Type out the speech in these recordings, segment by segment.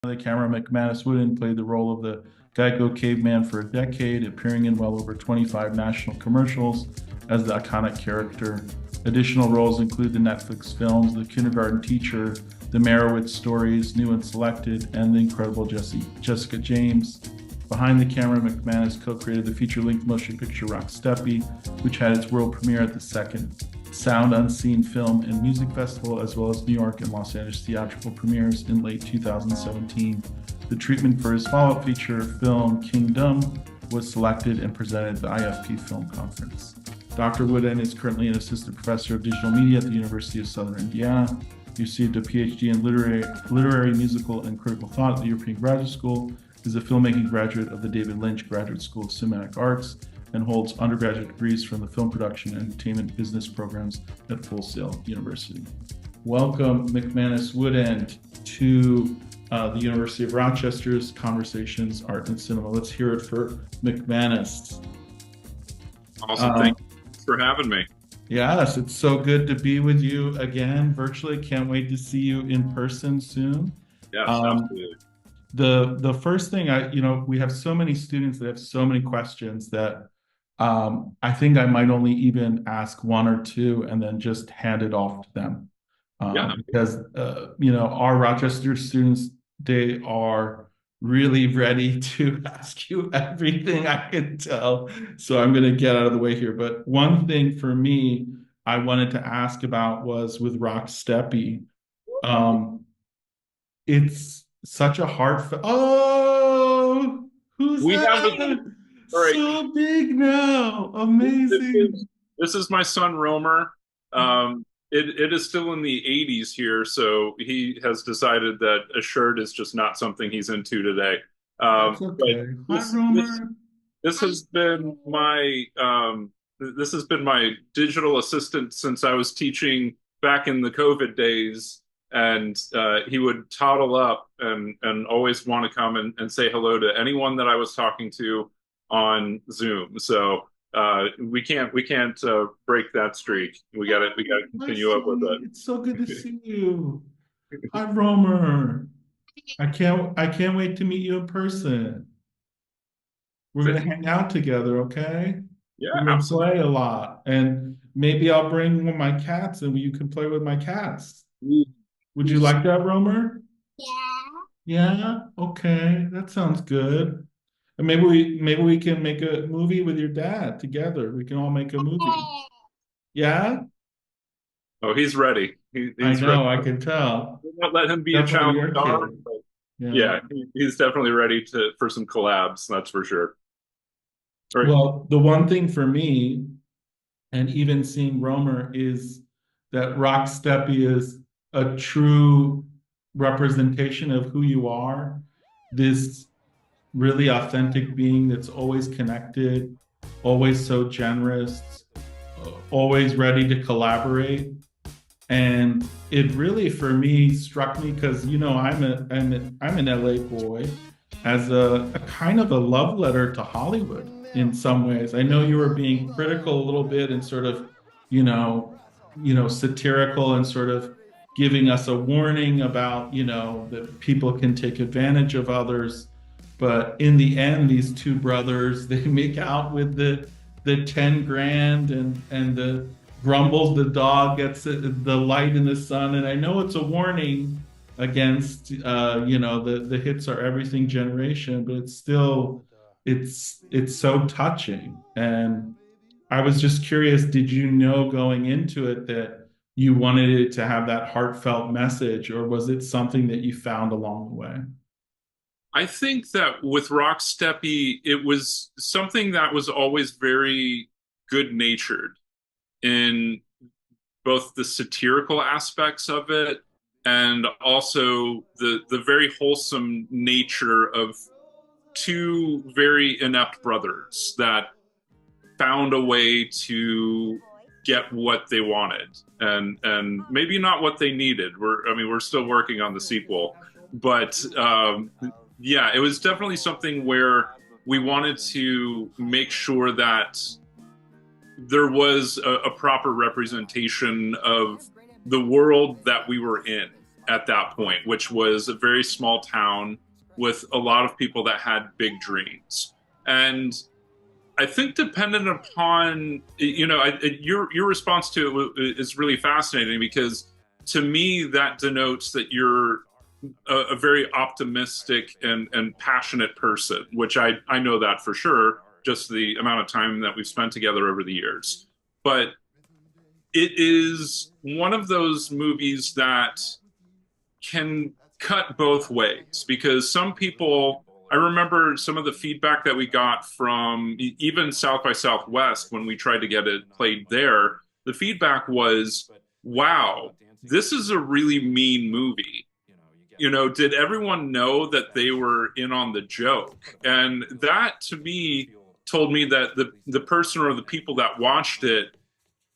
The camera, McManus Woodend played the role of the Geico Caveman for a decade, appearing in well over 25 national commercials as the iconic character. Additional roles include the Netflix films The Kindergarten Teacher, the Meyerowitz Stories, New and Selected, and the incredible Jessica James. Behind the camera, McManus co-created the feature-length motion picture Rocksteppy, which had its world premiere at the second Sound Unseen Film and Music Festival, as well as New York and Los Angeles theatrical premieres in late 2017. The treatment for his follow-up feature film, Kingdom, was selected and presented at the IFP Film Conference. Dr. Woodend is currently an assistant professor of digital media at the University of Southern Indiana. He received a PhD in literary, musical, and critical thought at the European Graduate School, is a filmmaking graduate of the David Lynch Graduate School of Cinematic Arts, and holds undergraduate degrees from the Film Production and Entertainment Business programs at Full Sail University. Welcome, McManus Woodend, to the University of Rochester's Conversations, Art and Cinema. Let's hear it for McManus. Awesome, thank you for having me. Yes, it's so good to be with you again virtually. Can't wait to see you in person soon. Yes, absolutely. The first thing we have so many students that have so many questions that I think I might only even ask one or two and then just hand it off to them. Because our Rochester students, they are really ready to ask you everything, I can tell. So I'm going to get out of the way here. But one thing for me I wanted to ask about was with Rocksteppy. It's such a heartfelt. Oh, who's we that? Have a, right. So big now. Amazing. This is my son Romer. It is still in the 80s here, so he has decided that a shirt is just not something he's into today. That's okay. This, Hi, Romer. This has been my digital assistant since I was teaching back in the COVID days, and he would toddle up and always want to come and say hello to anyone that I was talking to on Zoom. So we can't break that streak. We got to continue up with it. It's so good to see you. Hi, Romer. I can't wait to meet you in person. We're gonna hang out together, okay? Yeah, we're gonna absolutely. play a lot, and maybe I'll bring one of my cats, and you can play with my cats. Would you like that, Romer? Yeah. Okay, that sounds good. And maybe we can make a movie with your dad together. We can all make a movie. Yeah. Oh, he's ready. I He's know. ready. I can tell. We won't let him be Definitely a your child star. kid. Yeah, he's definitely ready for some collabs. That's for sure. Right. Well, the one thing for me, and even seeing Romer, is that Rocksteppy is a true representation of who you are. This really authentic being that's always connected, always so generous, always ready to collaborate. And it really, for me, struck me because I'm an LA boy, as a kind of a love letter to Hollywood in some ways. I know you were being critical a little bit and sort of, satirical and sort of giving us a warning about, that people can take advantage of others. But in the end, these two brothers, they make out with the 10 grand, and the Grumbles, the dog, gets the light in the sun. And I know it's a warning against the hits are everything generation, but it's still it's so touching. And I was just curious, did you know going into it that you wanted it to have that heartfelt message, or was it something that you found along the way? I think that with Rocksteppy, it was something that was always very good natured in both the satirical aspects of it and also the very wholesome nature of two very inept brothers that found a way to get what they wanted, and maybe not what they needed. We're still working on the sequel, but yeah, it was definitely something where we wanted to make sure that there was a proper representation of the world that we were in. at that point, which was a very small town with a lot of people that had big dreams. And I think dependent upon, your response to it is really fascinating, because to me that denotes that you're a very optimistic and passionate person, which I know that for sure, just the amount of time that we've spent together over the years. But it is one of those movies that can cut both ways, because some people, I remember some of the feedback that we got from even South by Southwest when we tried to get it played there. The feedback was, wow, this is a really mean movie. Did everyone know that they were in on the joke? And that to me told me that the person or the people that watched it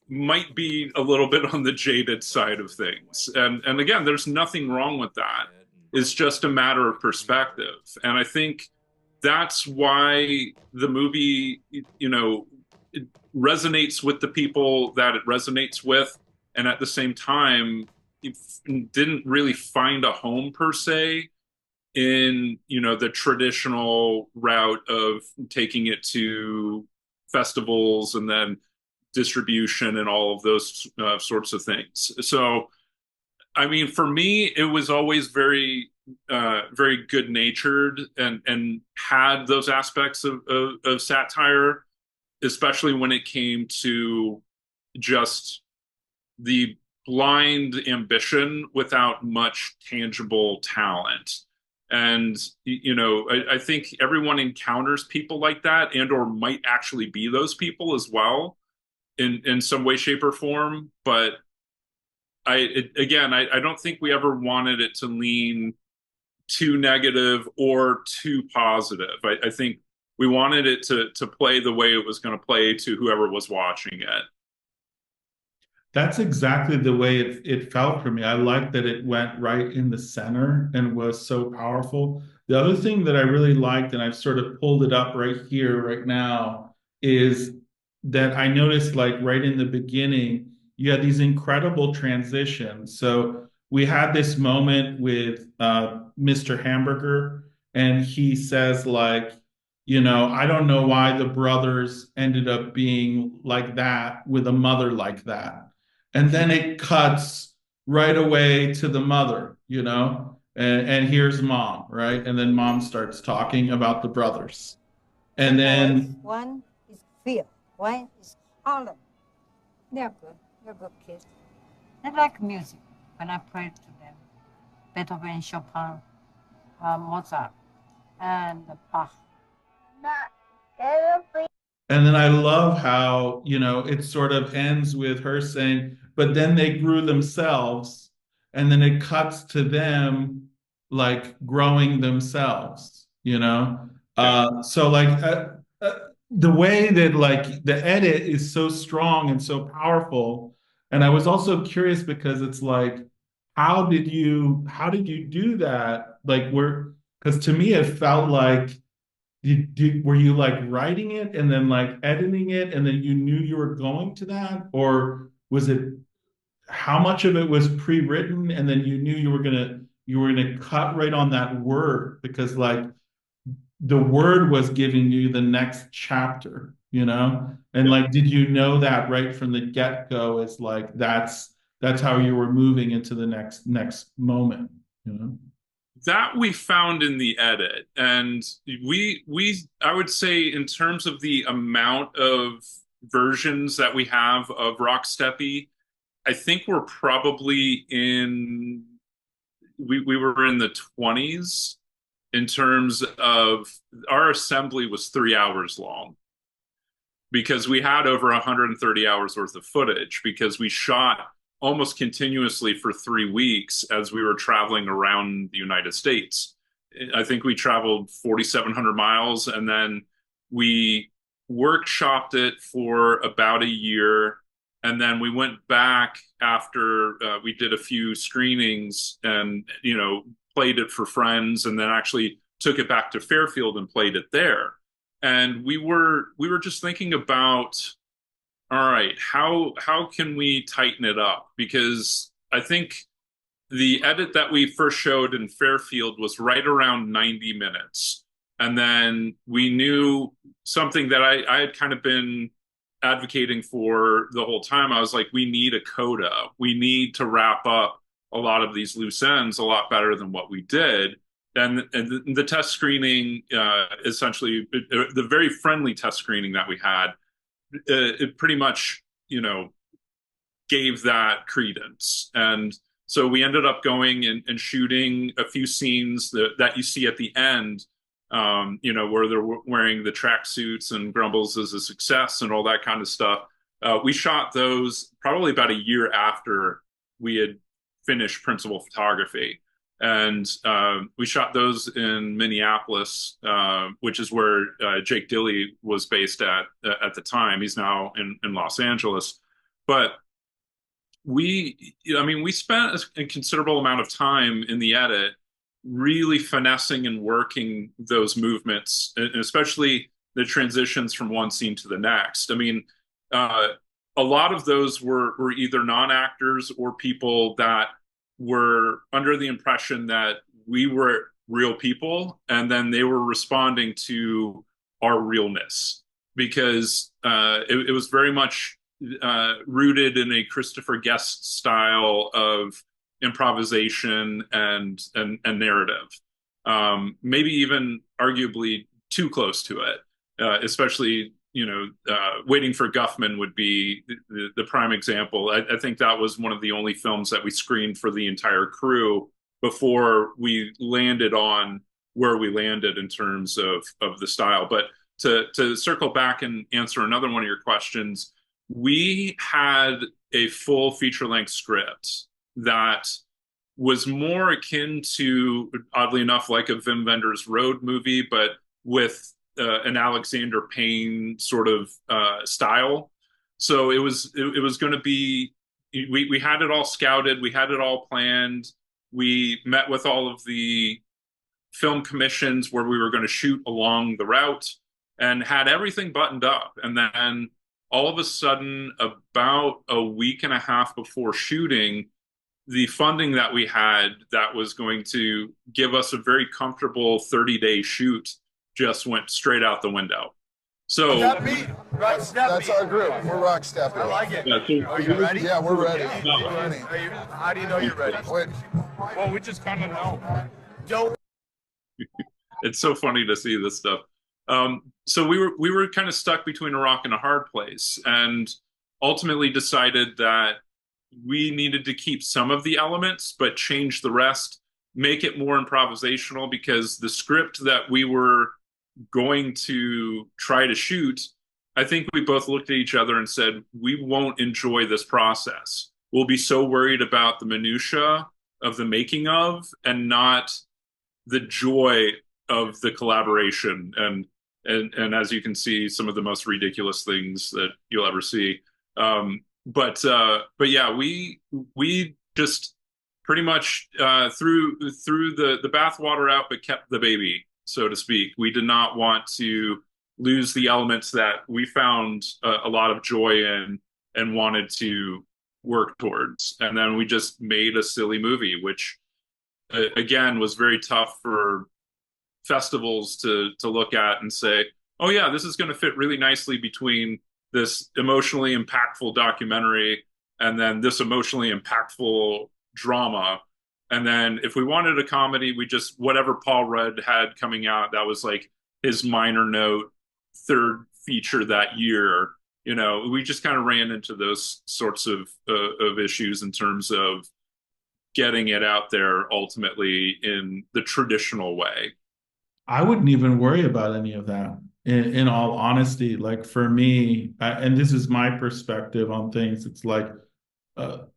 might be a little bit on the jaded side of things. And again, there's nothing wrong with that. It's just a matter of perspective. And I think that's why the movie, it resonates with the people that it resonates with. And at the same time, it didn't really find a home per se in, the traditional route of taking it to festivals and then distribution and all of those sorts of things. So, I mean, for me, it was always very good natured and had those aspects of satire, especially when it came to just the blind ambition without much tangible talent. And I think everyone encounters people like that, and or might actually be those people as well in some way, shape, or form. But I don't think we ever wanted it to lean too negative or too positive. I think we wanted it to play the way it was going to play to whoever was watching it. That's exactly the way it felt for me. I liked that it went right in the center and was so powerful. The other thing that I really liked, and I've sort of pulled it up right here, right now, is that I noticed, like, right in the beginning, you had these incredible transitions. So we had this moment with Mr. Hamburger, and he says, like, I don't know why the brothers ended up being like that with a mother like that. And then it cuts right away to the mother, and here's mom, right? And then mom starts talking about the brothers. And then one is Phil, one is Harlem. They're good. They're good kids. They like music. When I played to them, Beethoven, Chopin, Mozart, and Bach. And then I love how, it sort of ends with her saying, but then they grew themselves. And then it cuts to them like growing themselves, So like the way that like the edit is so strong and so powerful. And I was also curious because it's like, how did you do that? Like, because to me, it felt like, were you like writing it and then like editing it and then you knew you were going to that? Or was it, how much of it was pre-written and then you knew you were gonna cut right on that word because like the word was giving you the next chapter, And like, did you know that right from the get-go? It's like that's how you were moving into the next moment, That we found in the edit. And we I would say, in terms of the amount of versions that we have of Rocksteppy, I think we're probably we were in the 20s. In terms of, our assembly was 3 hours long, because we had over 130 hours worth of footage, because we shot almost continuously for 3 weeks as we were traveling around the United States. I think we traveled 4,700 miles, and then we workshopped it for about a year. And then we went back after we did a few screenings and, played it for friends, and then actually took it back to Fairfield and played it there. And we were just thinking about, all right, how can we tighten it up? Because I think the edit that we first showed in Fairfield was right around 90 minutes. And then we knew something that I had kind of been advocating for the whole time. I was like, we need a coda. We need to wrap up a lot of these loose ends a lot better than what we did. And the test screening, essentially, the very friendly test screening that we had, it pretty much, gave that credence. And so we ended up going and shooting a few scenes that you see at the end, where they're wearing the tracksuits and Grumbles is a success and all that kind of stuff. We shot those probably about a year after we had finished principal photography. And we shot those in Minneapolis, which is where Jake Dilley was based at the time. He's now in Los Angeles. But we spent a considerable amount of time in the edit really finessing and working those movements, and especially the transitions from one scene to the next. I mean, a lot of those were either non-actors or people that were under the impression that we were real people, and then they were responding to our realness, because it was very much rooted in a Christopher Guest style of improvisation and narrative, maybe even arguably too close to it, especially Waiting for Guffman would be the prime example. I think that was one of the only films that we screened for the entire crew before we landed on where we landed in terms of the style. But to circle back and answer another one of your questions, we had a full feature-length script that was more akin to, oddly enough, like a Wim Wenders Road movie, but with an Alexander Payne sort of style. So it was going to be, we had it all scouted, we had it all planned. We met with all of the film commissions where we were going to shoot along the route and had everything buttoned up. And then all of a sudden, about a week and a half before shooting, the funding that we had that was going to give us a very comfortable 30-day shoot just went straight out the window. So that's our group. We're Rocksteppy. I like it. Yeah, so Are you ready? Yeah, we're ready. How do you know you're ready? Wait. Well, we just kind of know. Don't. It's so funny to see this stuff. So we were kind of stuck between a rock and a hard place, and ultimately decided that we needed to keep some of the elements, but change the rest, make it more improvisational, because the script that we were going to try to shoot, I think we both looked at each other and said, we won't enjoy this process. We'll be so worried about the minutia of the making of, and not the joy of the collaboration. And as you can see, some of the most ridiculous things that you'll ever see. But yeah, we just pretty much threw the bathwater out, but kept the baby, so to speak. We did not want to lose the elements that we found a lot of joy in and wanted to work towards. And then we just made a silly movie, which again was very tough for festivals to look at and say, oh yeah, this is going to fit really nicely between this emotionally impactful documentary and then this emotionally impactful drama. And then if we wanted a comedy, we just, whatever Paul Rudd had coming out, that was like his minor note third feature that year. We just kind of ran into those sorts of issues in terms of getting it out there ultimately in the traditional way. I wouldn't even worry about any of that. In all honesty, like for me, and this is my perspective on things, it's like,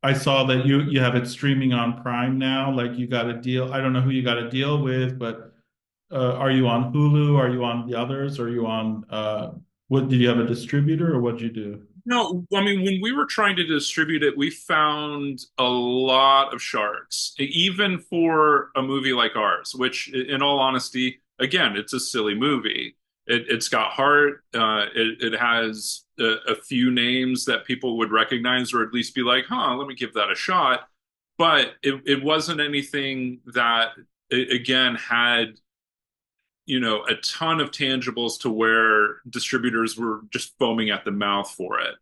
I saw that you have it streaming on Prime now. Like you got a deal. I don't know who you got a deal with, but are you on Hulu? Are you on the others? Are you on, what, did you have a distributor or what'd you do? No, I mean, when we were trying to distribute it, we found a lot of sharks, even for a movie like ours, which in all honesty, again, it's a silly movie. It's got heart. It has a few names that people would recognize, or at least be like, huh, let me give that a shot. but it wasn't anything that, again, had, a ton of tangibles to where distributors were just foaming at the mouth for it.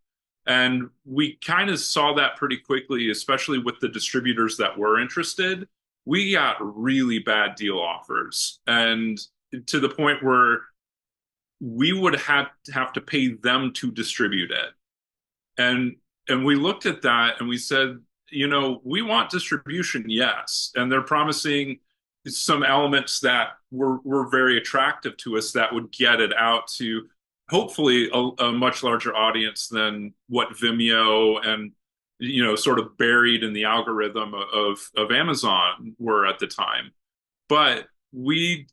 And we kind of saw that pretty quickly, especially with the distributors that were interested. We got really bad deal offers, and to the point where we would have to pay them to distribute it. And we looked at that and we said, we want distribution, yes. And they're promising some elements that were very attractive to us that would get it out to hopefully a much larger audience than what Vimeo and sort of buried in the algorithm of Amazon were at the time. But we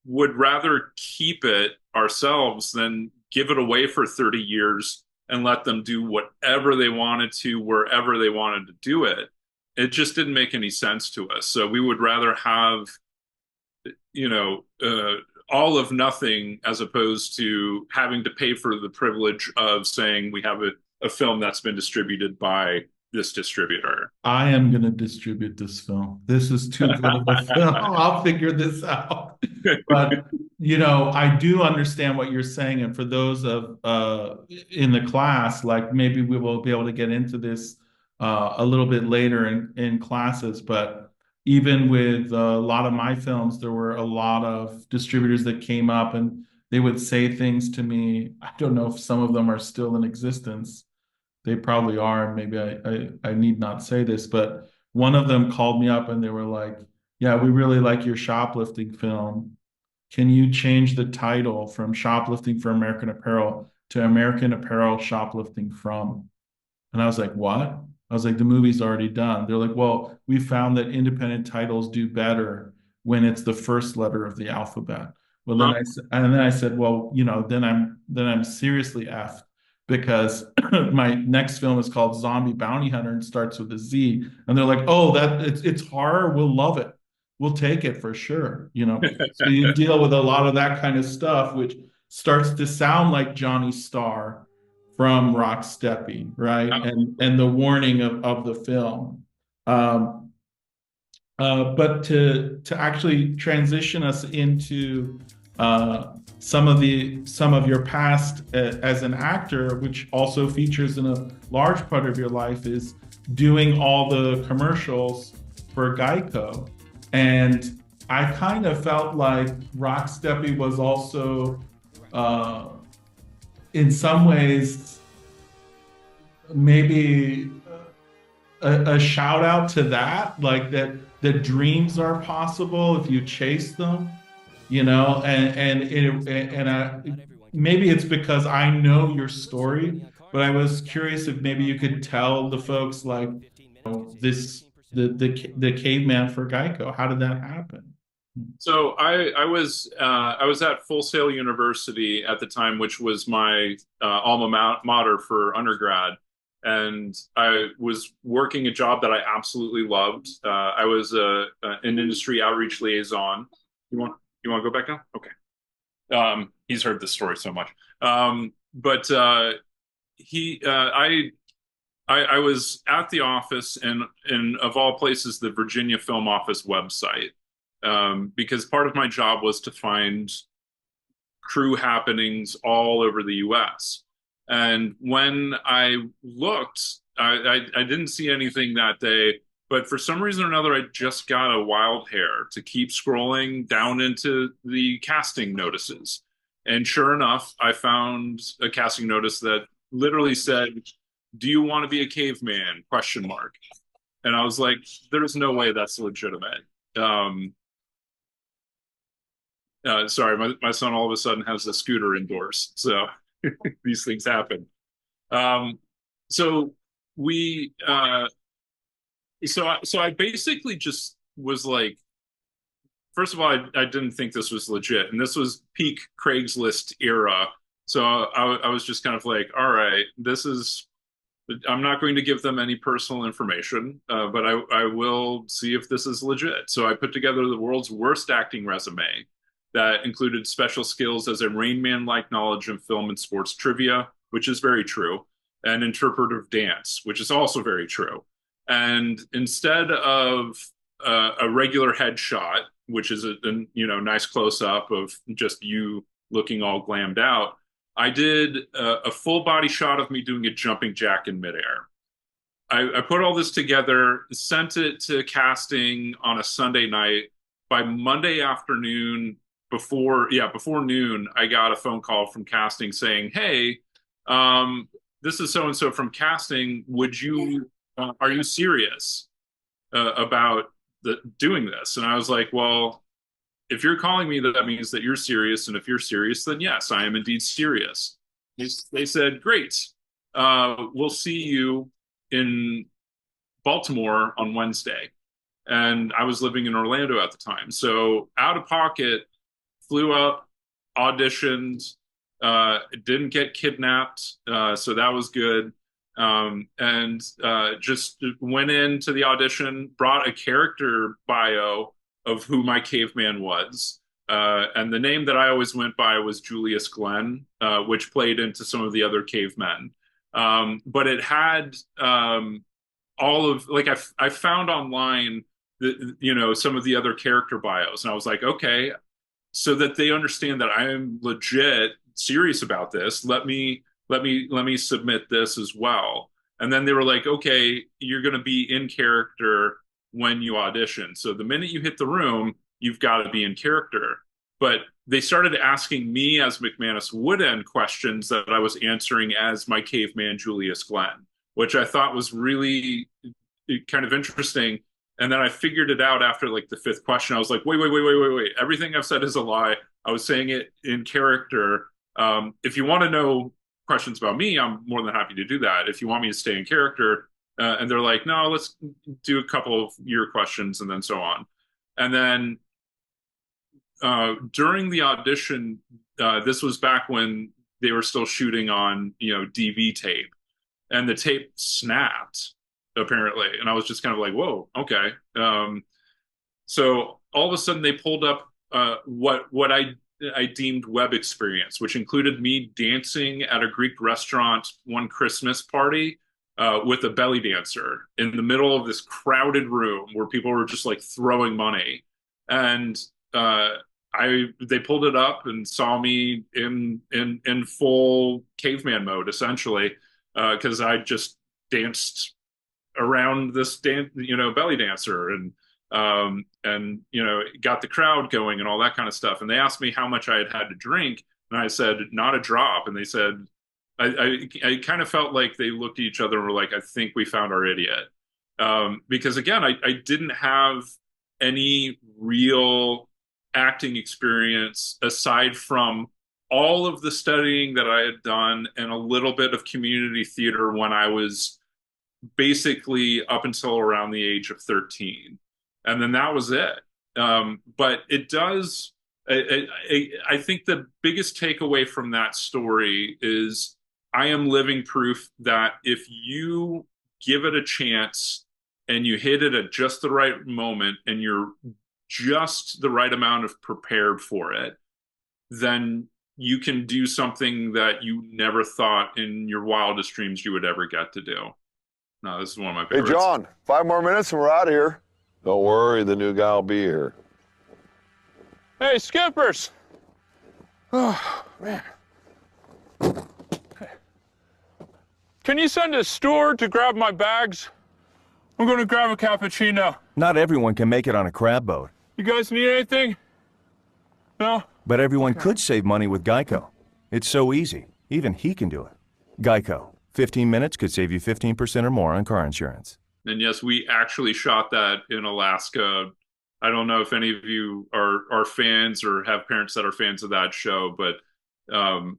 would rather keep it ourselves than give it away for 30 years and let them do whatever they wanted to, wherever they wanted to do it. It just didn't make any sense to us. So we would rather have, all of nothing as opposed to having to pay for the privilege of saying we have a film that's been distributed by this distributor. I am going to distribute this film. This is too good of a film. I'll figure this out. But, I do understand what you're saying. And for those of in the class, like maybe we will be able to get into this a little bit later in classes. But even with a lot of my films, there were a lot of distributors that came up and they would say things to me. I don't know if some of them are still in existence. They probably are. Maybe I need not say this, but one of them called me up and they were like, yeah, we really like your shoplifting film. Can you change the title from Shoplifting for American Apparel to American Apparel Shoplifting From? And I was like, what? I was like, the movie's already done. They're like, well, we found that independent titles do better when it's the first letter of the alphabet. Well, then I said, well, then I'm seriously effed, because my next film is called Zombie Bounty Hunter and starts with a Z. And they're like, oh, it's horror. We'll love it. We'll take it for sure. So you deal with a lot of that kind of stuff, which starts to sound like Johnny Starr from Rocksteppy, right? And the warning of the film. But to actually transition us into some of your past as an actor, which also features in a large part of your life, is doing all the commercials for Geico. And I kind of felt like Rocksteppy was also, in some ways, maybe a shout out to that, like that dreams are possible if you chase them. Maybe it's because I know your story, but I was curious if maybe you could tell the folks like the caveman for Geico. How did that happen? So I was at Full Sail University at the time, which was my alma mater for undergrad, and I was working a job that I absolutely loved. I was an industry outreach liaison. You want to go back now? Okay. He's heard this story so much. But I was at the office and of all places, the Virginia Film Office website, because part of my job was to find crew happenings all over the US. And when I looked, I didn't see anything that day. But for some reason or another, I just got a wild hair to keep scrolling down into the casting notices. And sure enough, I found a casting notice that literally said, "Do you want to be a caveman?" ? And I was like, there's no way that's legitimate. Sorry, my son all of a sudden has a scooter indoors. So these things happen. So I basically just was like, first of all, I didn't think this was legit. And this was peak Craigslist era. So I was just kind of like, all right, I'm not going to give them any personal information, but I will see if this is legit. So I put together the world's worst acting resume that included special skills as a Rain Man-like knowledge of film and sports trivia, which is very true, and interpretive dance, which is also very true. And instead of a regular headshot, which is a nice close up of just you looking all glammed out, I did a full body shot of me doing a jumping jack in midair. I put all this together, sent it to casting on a Sunday night. By Monday afternoon, before noon, I got a phone call from casting saying, "Hey, this is so and so from casting. Are you serious about doing this?" And I was like, "Well, if you're calling me, that means that you're serious, and if you're serious, then yes, I am indeed serious." They said, "Great, we'll see you in Baltimore on Wednesday." And I was living in Orlando at the time. So out of pocket, flew up, auditioned, didn't get kidnapped. So that was good. And just went into the audition, brought a character bio of who my caveman was. And the name that I always went by was Julius Glenn, which played into some of the other cavemen. But it had all of, like, I found online some of the other character bios, and I was like, okay, so that they understand that I am legit serious about this, let me submit this as well. And then they were like, okay, you're going to be in character when you audition, so the minute you hit the room, you've got to be in character. But they started asking me as McManus Woodend questions that I was answering as my caveman Julius Glenn, which I thought was really kind of interesting. And then I figured it out after like the fifth question. I was like, wait. Everything I've said is a lie. I was saying it in character. If you want to know questions about me, I'm more than happy to do that. If you want me to stay in character. And they're like, no, let's do a couple of your questions and then so on. And then during the audition, this was back when they were still shooting on, DV tape, and the tape snapped, apparently. And I was just kind of like, whoa, okay. So all of a sudden they pulled up what I deemed web experience, which included me dancing at a Greek restaurant one Christmas party with a belly dancer in the middle of this crowded room where people were just like throwing money. And they pulled it up and saw me in full caveman mode, essentially, because I just danced around this belly dancer and got the crowd going and all that kind of stuff. And they asked me how much I had to drink, and I said not a drop. And they said, I kind of felt like they looked at each other and were like, I think we found our idiot, because again, I didn't have any real acting experience aside from all of the studying that I had done and a little bit of community theater when I was basically up until around the age of 13. And then that was it. But it does, I think the biggest takeaway from that story is I am living proof that if you give it a chance and you hit it at just the right moment and you're just the right amount of prepared for it, then you can do something that you never thought in your wildest dreams you would ever get to do. No, this is one of my favorites. Hey, John, 5 more minutes and we're out of here. Don't worry, the new guy will be here. Hey, skippers! Oh, man. Can you send a steward to grab my bags? I'm going to grab a cappuccino. Not everyone can make it on a crab boat. You guys need anything? No? But everyone could save money with Geico. It's so easy. Even he can do it. Geico. 15 minutes could save you 15% or more on car insurance. And yes, we actually shot that in Alaska. I don't know if any of you are fans or have parents that are fans of that show, but I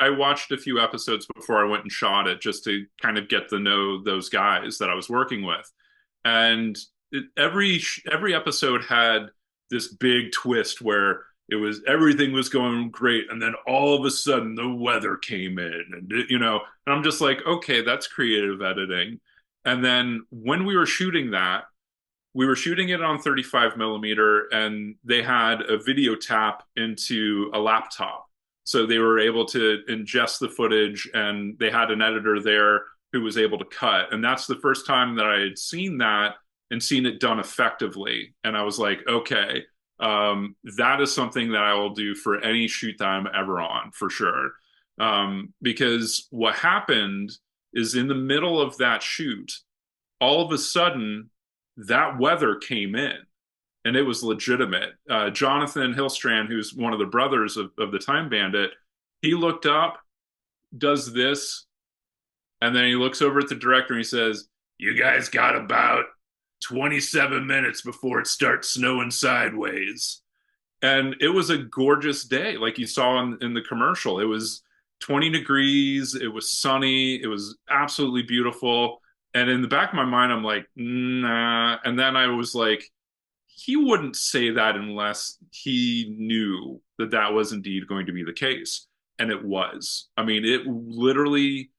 watched a few episodes before I went and shot it just to kind of get to know those guys that I was working with. And every episode had this big twist where everything was going great, and then all of a sudden the weather came in, and I'm just like, okay, that's creative editing. And then when we were shooting that, we were shooting it on 35 millimeter, and they had a video tap into a laptop, so they were able to ingest the footage, and they had an editor there who was able to cut. And that's the first time that I had seen that and seen it done effectively. And I was like, okay, that is something that I will do for any shoot that I'm ever on, for sure. Because what happened is in the middle of that shoot, all of a sudden, that weather came in. And it was legitimate. Jonathan Hillstrand, who's one of the brothers of the Time Bandit, he looked up, does this, and then he looks over at the director and he says, "You guys got about 27 minutes before it starts snowing sideways." And it was a gorgeous day, like you saw in the commercial. It was 20 degrees, it was sunny, it was absolutely beautiful. And in the back of my mind, I'm like, nah. And then I was like, he wouldn't say that unless he knew that that was indeed going to be the case. And it was. I mean, it literally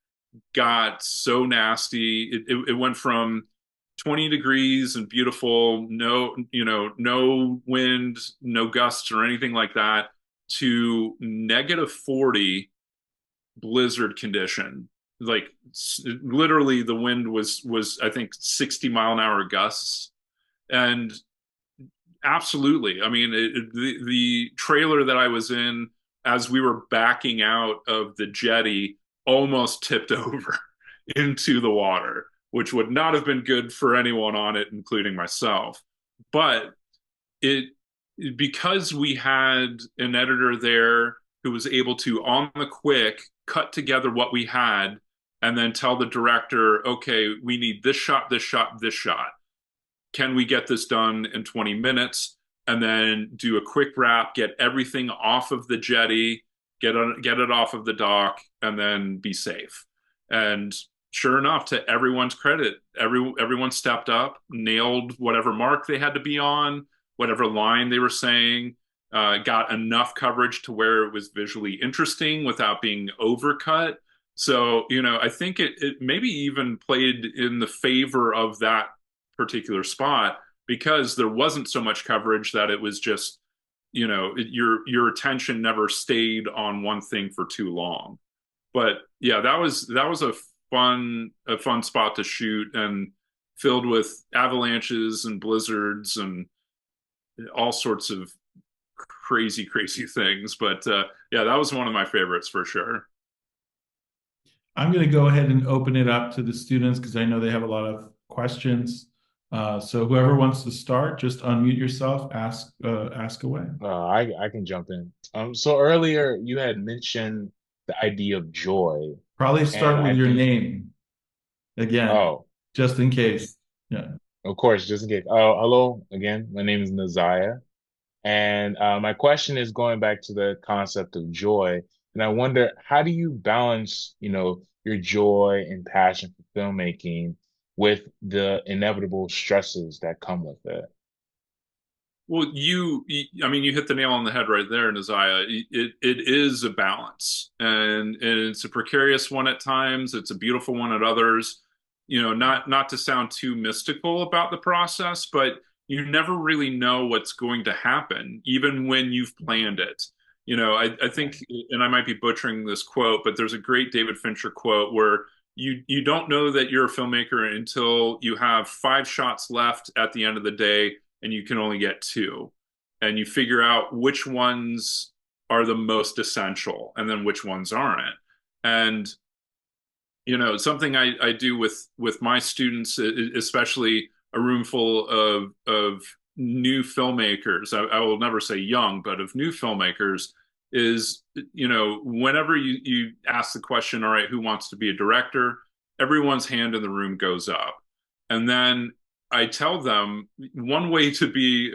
got so nasty. It went from 20 degrees and beautiful, no wind, no gusts or anything like that, to -40 blizzard condition. Like literally the wind was I think 60-mile-an-hour gusts. And absolutely. I mean, the trailer that I was in as we were backing out of the jetty almost tipped over into the water, which would not have been good for anyone on it, including myself. But because we had an editor there who was able to, on the quick, cut together what we had and then tell the director, okay, we need this shot, this shot, this shot. Can we get this done in 20 minutes? And then do a quick wrap, get everything off of the jetty, get it off of the dock, and then be safe. And sure enough, to everyone's credit, everyone stepped up, nailed whatever mark they had to be on, whatever line they were saying, got enough coverage to where it was visually interesting without being overcut. So, I think it maybe even played in the favor of that particular spot, because there wasn't so much coverage that it was just, your attention never stayed on one thing for too long. But yeah, that was a fun spot to shoot, and filled with avalanches and blizzards and all sorts of crazy things. But yeah, that was one of my favorites for sure. I'm going to go ahead and open it up to the students because I know they have a lot of questions. So whoever wants to start, just unmute yourself, ask away. I can jump in. So earlier you had mentioned the idea of joy. Probably start with your name again. Oh, just in case. Yeah. Of course, just in case. Oh, hello again. My name is Naziah. And my question is going back to the concept of joy. And I wonder, how do you balance, your joy and passion for filmmaking with the inevitable stresses that come with it? Well, I mean, you hit the nail on the head right there, Naziah. It is a balance, and it's a precarious one at times. It's a beautiful one at others. Not to sound too mystical about the process, but you never really know what's going to happen, even when you've planned it. I think, and I might be butchering this quote, but there's a great David Fincher quote where you don't know that you're a filmmaker until you have 5 shots left at the end of the day and you can only get 2. And you figure out which ones are the most essential and then which ones aren't. And, something I do with my students, especially a room full of new filmmakers, I will never say young, but of new filmmakers, is, whenever you ask the question, all right, who wants to be a director? Everyone's hand in the room goes up. And then I tell them one way to be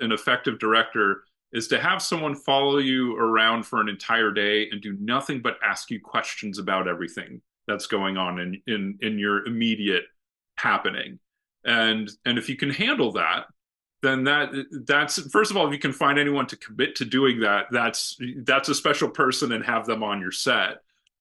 an effective director is to have someone follow you around for an entire day and do nothing but ask you questions about everything that's going on in your immediate happening. And if you can handle that, then that's first of all, if you can find anyone to commit to doing that, that's a special person and have them on your set.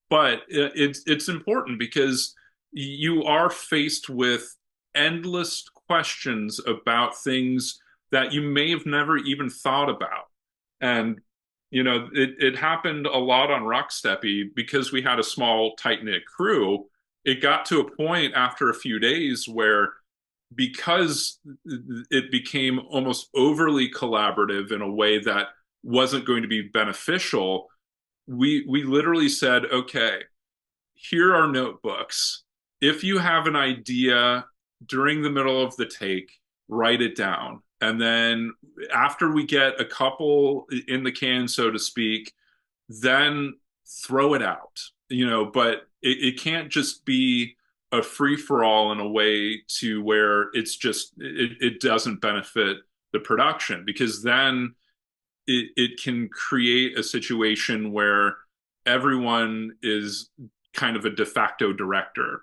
But it's important because you are faced with endless questions about things that you may have never even thought about. And it happened a lot on Rocksteppy because we had a small, tight-knit crew. it got to a point after a few days where, because it became almost overly collaborative in a way that wasn't going to be beneficial, we literally said, okay, here are notebooks. If you have an idea during the middle of the take, write it down. And then after we get a couple in the can, so to speak, then throw it out, but it can't just be a free-for-all in a way to where it doesn't benefit the production, because then it can create a situation where everyone is kind of a de facto director.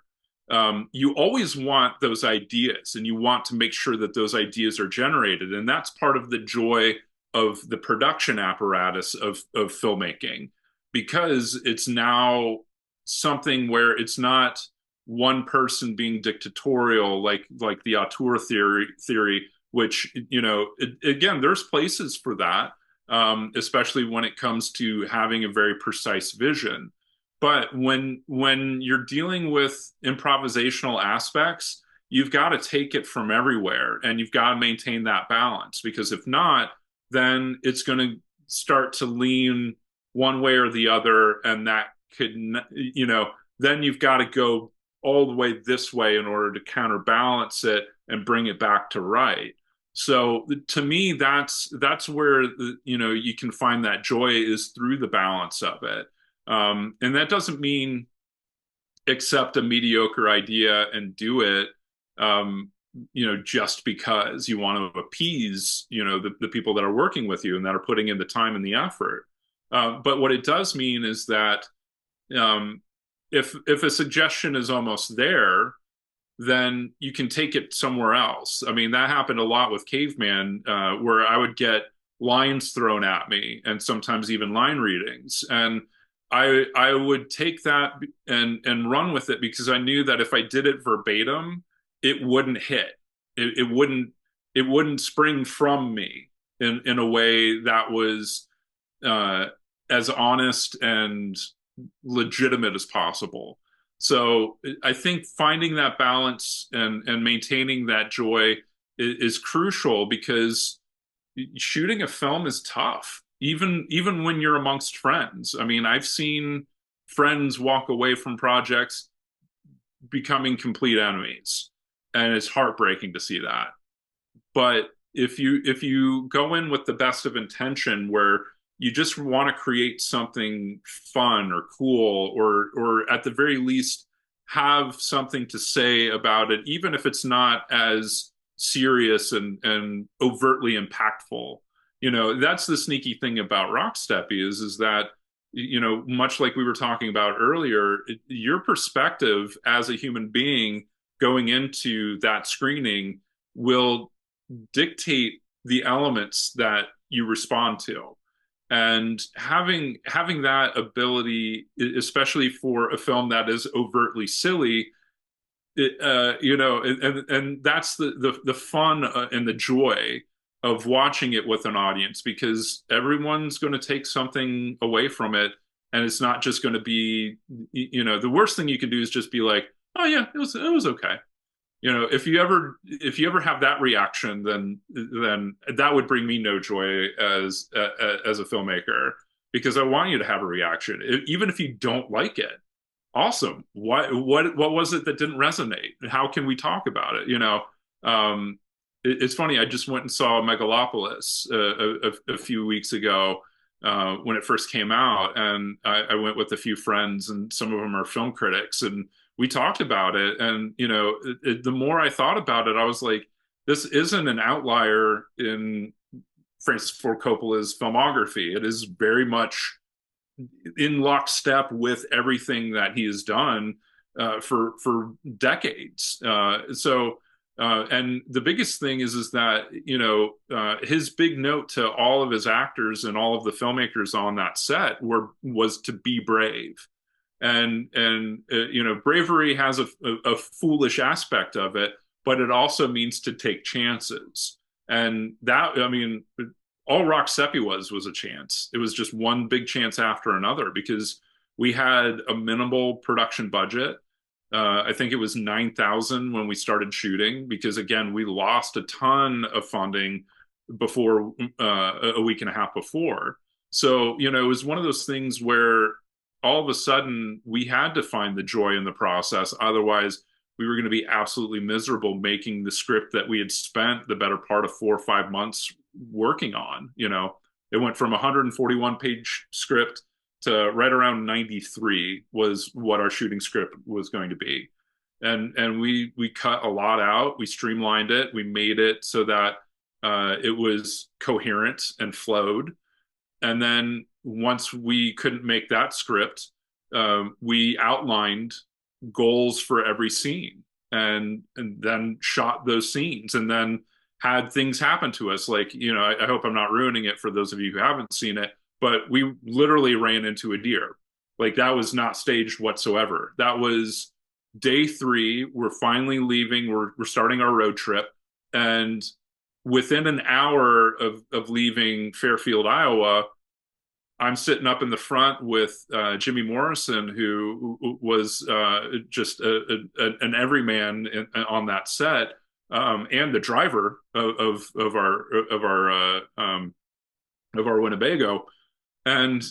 You always want those ideas, and you want to make sure that those ideas are generated. And that's part of the joy of the production apparatus of filmmaking, because it's now something where it's not one person being dictatorial, like the auteur theory, which, again, there's places for that, especially when it comes to having a very precise vision. But when you're dealing with improvisational aspects, you've got to take it from everywhere, and you've got to maintain that balance, because if not, then it's going to start to lean one way or the other, and that could, then you've got to go all the way this way in order to counterbalance it and bring it back to right. So to me, that's where you can find that joy, is through the balance of it. And that doesn't mean accept a mediocre idea and do it, just because you want to appease, the people that are working with you and that are putting in the time and the effort. But what it does mean is that if a suggestion is almost there, then you can take it somewhere else. I mean, that happened a lot with Caveman, where I would get lines thrown at me, and sometimes even line readings. And I would take that and run with it, because I knew that if I did it verbatim, it wouldn't hit. It wouldn't spring from me in a way that was as honest and legitimate as possible. So I think finding that balance and maintaining that joy is crucial, because shooting a film is tough, even when you're amongst friends. I mean, I've seen friends walk away from projects becoming complete enemies, and it's heartbreaking to see that. But if you go in with the best of intention, where you just want to create something fun or cool, or at the very least have something to say about it, even if it's not as serious and overtly impactful. That's the sneaky thing about Rocksteppy is that, much like we were talking about earlier, your perspective as a human being going into that screening will dictate the elements that you respond to. And having that ability, especially for a film that is overtly silly, and that's the fun and the joy of watching it with an audience, because everyone's going to take something away from it, and it's not just going to be, the worst thing you can do is just be like, oh yeah, it was okay. If you ever have that reaction, then that would bring me no joy as a filmmaker, because I want you to have a reaction, even if you don't like it. Awesome. What was it that didn't resonate? How can we talk about it? It's funny. I just went and saw Megalopolis a few weeks ago when it first came out, and I went with a few friends, and some of them are film critics, and we talked about it. And the more I thought about it, I was like, this isn't an outlier in Francis Ford Coppola's filmography. It is very much in lockstep with everything that he has done for decades. And the biggest thing is that his big note to all of his actors and all of the filmmakers on that set was to be brave. And bravery has a foolish aspect of it, but it also means to take chances. And that, I mean, all Rocksteppy was a chance. It was just one big chance after another, because we had a minimal production budget. I think it was 9,000 when we started shooting, because again, we lost a ton of funding before a week and a half before. So, it was one of those things where all of a sudden we had to find the joy in the process. Otherwise, we were going to be absolutely miserable making the script that we had spent the better part of 4 or 5 months working on. It went from a 141-page script to right around 93 was what our shooting script was going to be. And we cut a lot out. We streamlined it. We made it so that it was coherent and flowed. And then once we couldn't make that script, we outlined goals for every scene and then shot those scenes, and then had things happen to us. Like, I hope I'm not ruining it for those of you who haven't seen it, but we literally ran into a deer. Like, that was not staged whatsoever. That was day 3. We're finally leaving. We're starting our road trip. And within an hour of leaving Fairfield, Iowa, I'm sitting up in the front with Jimmy Morrison, who was just an everyman on that set, and the driver of our Winnebago, and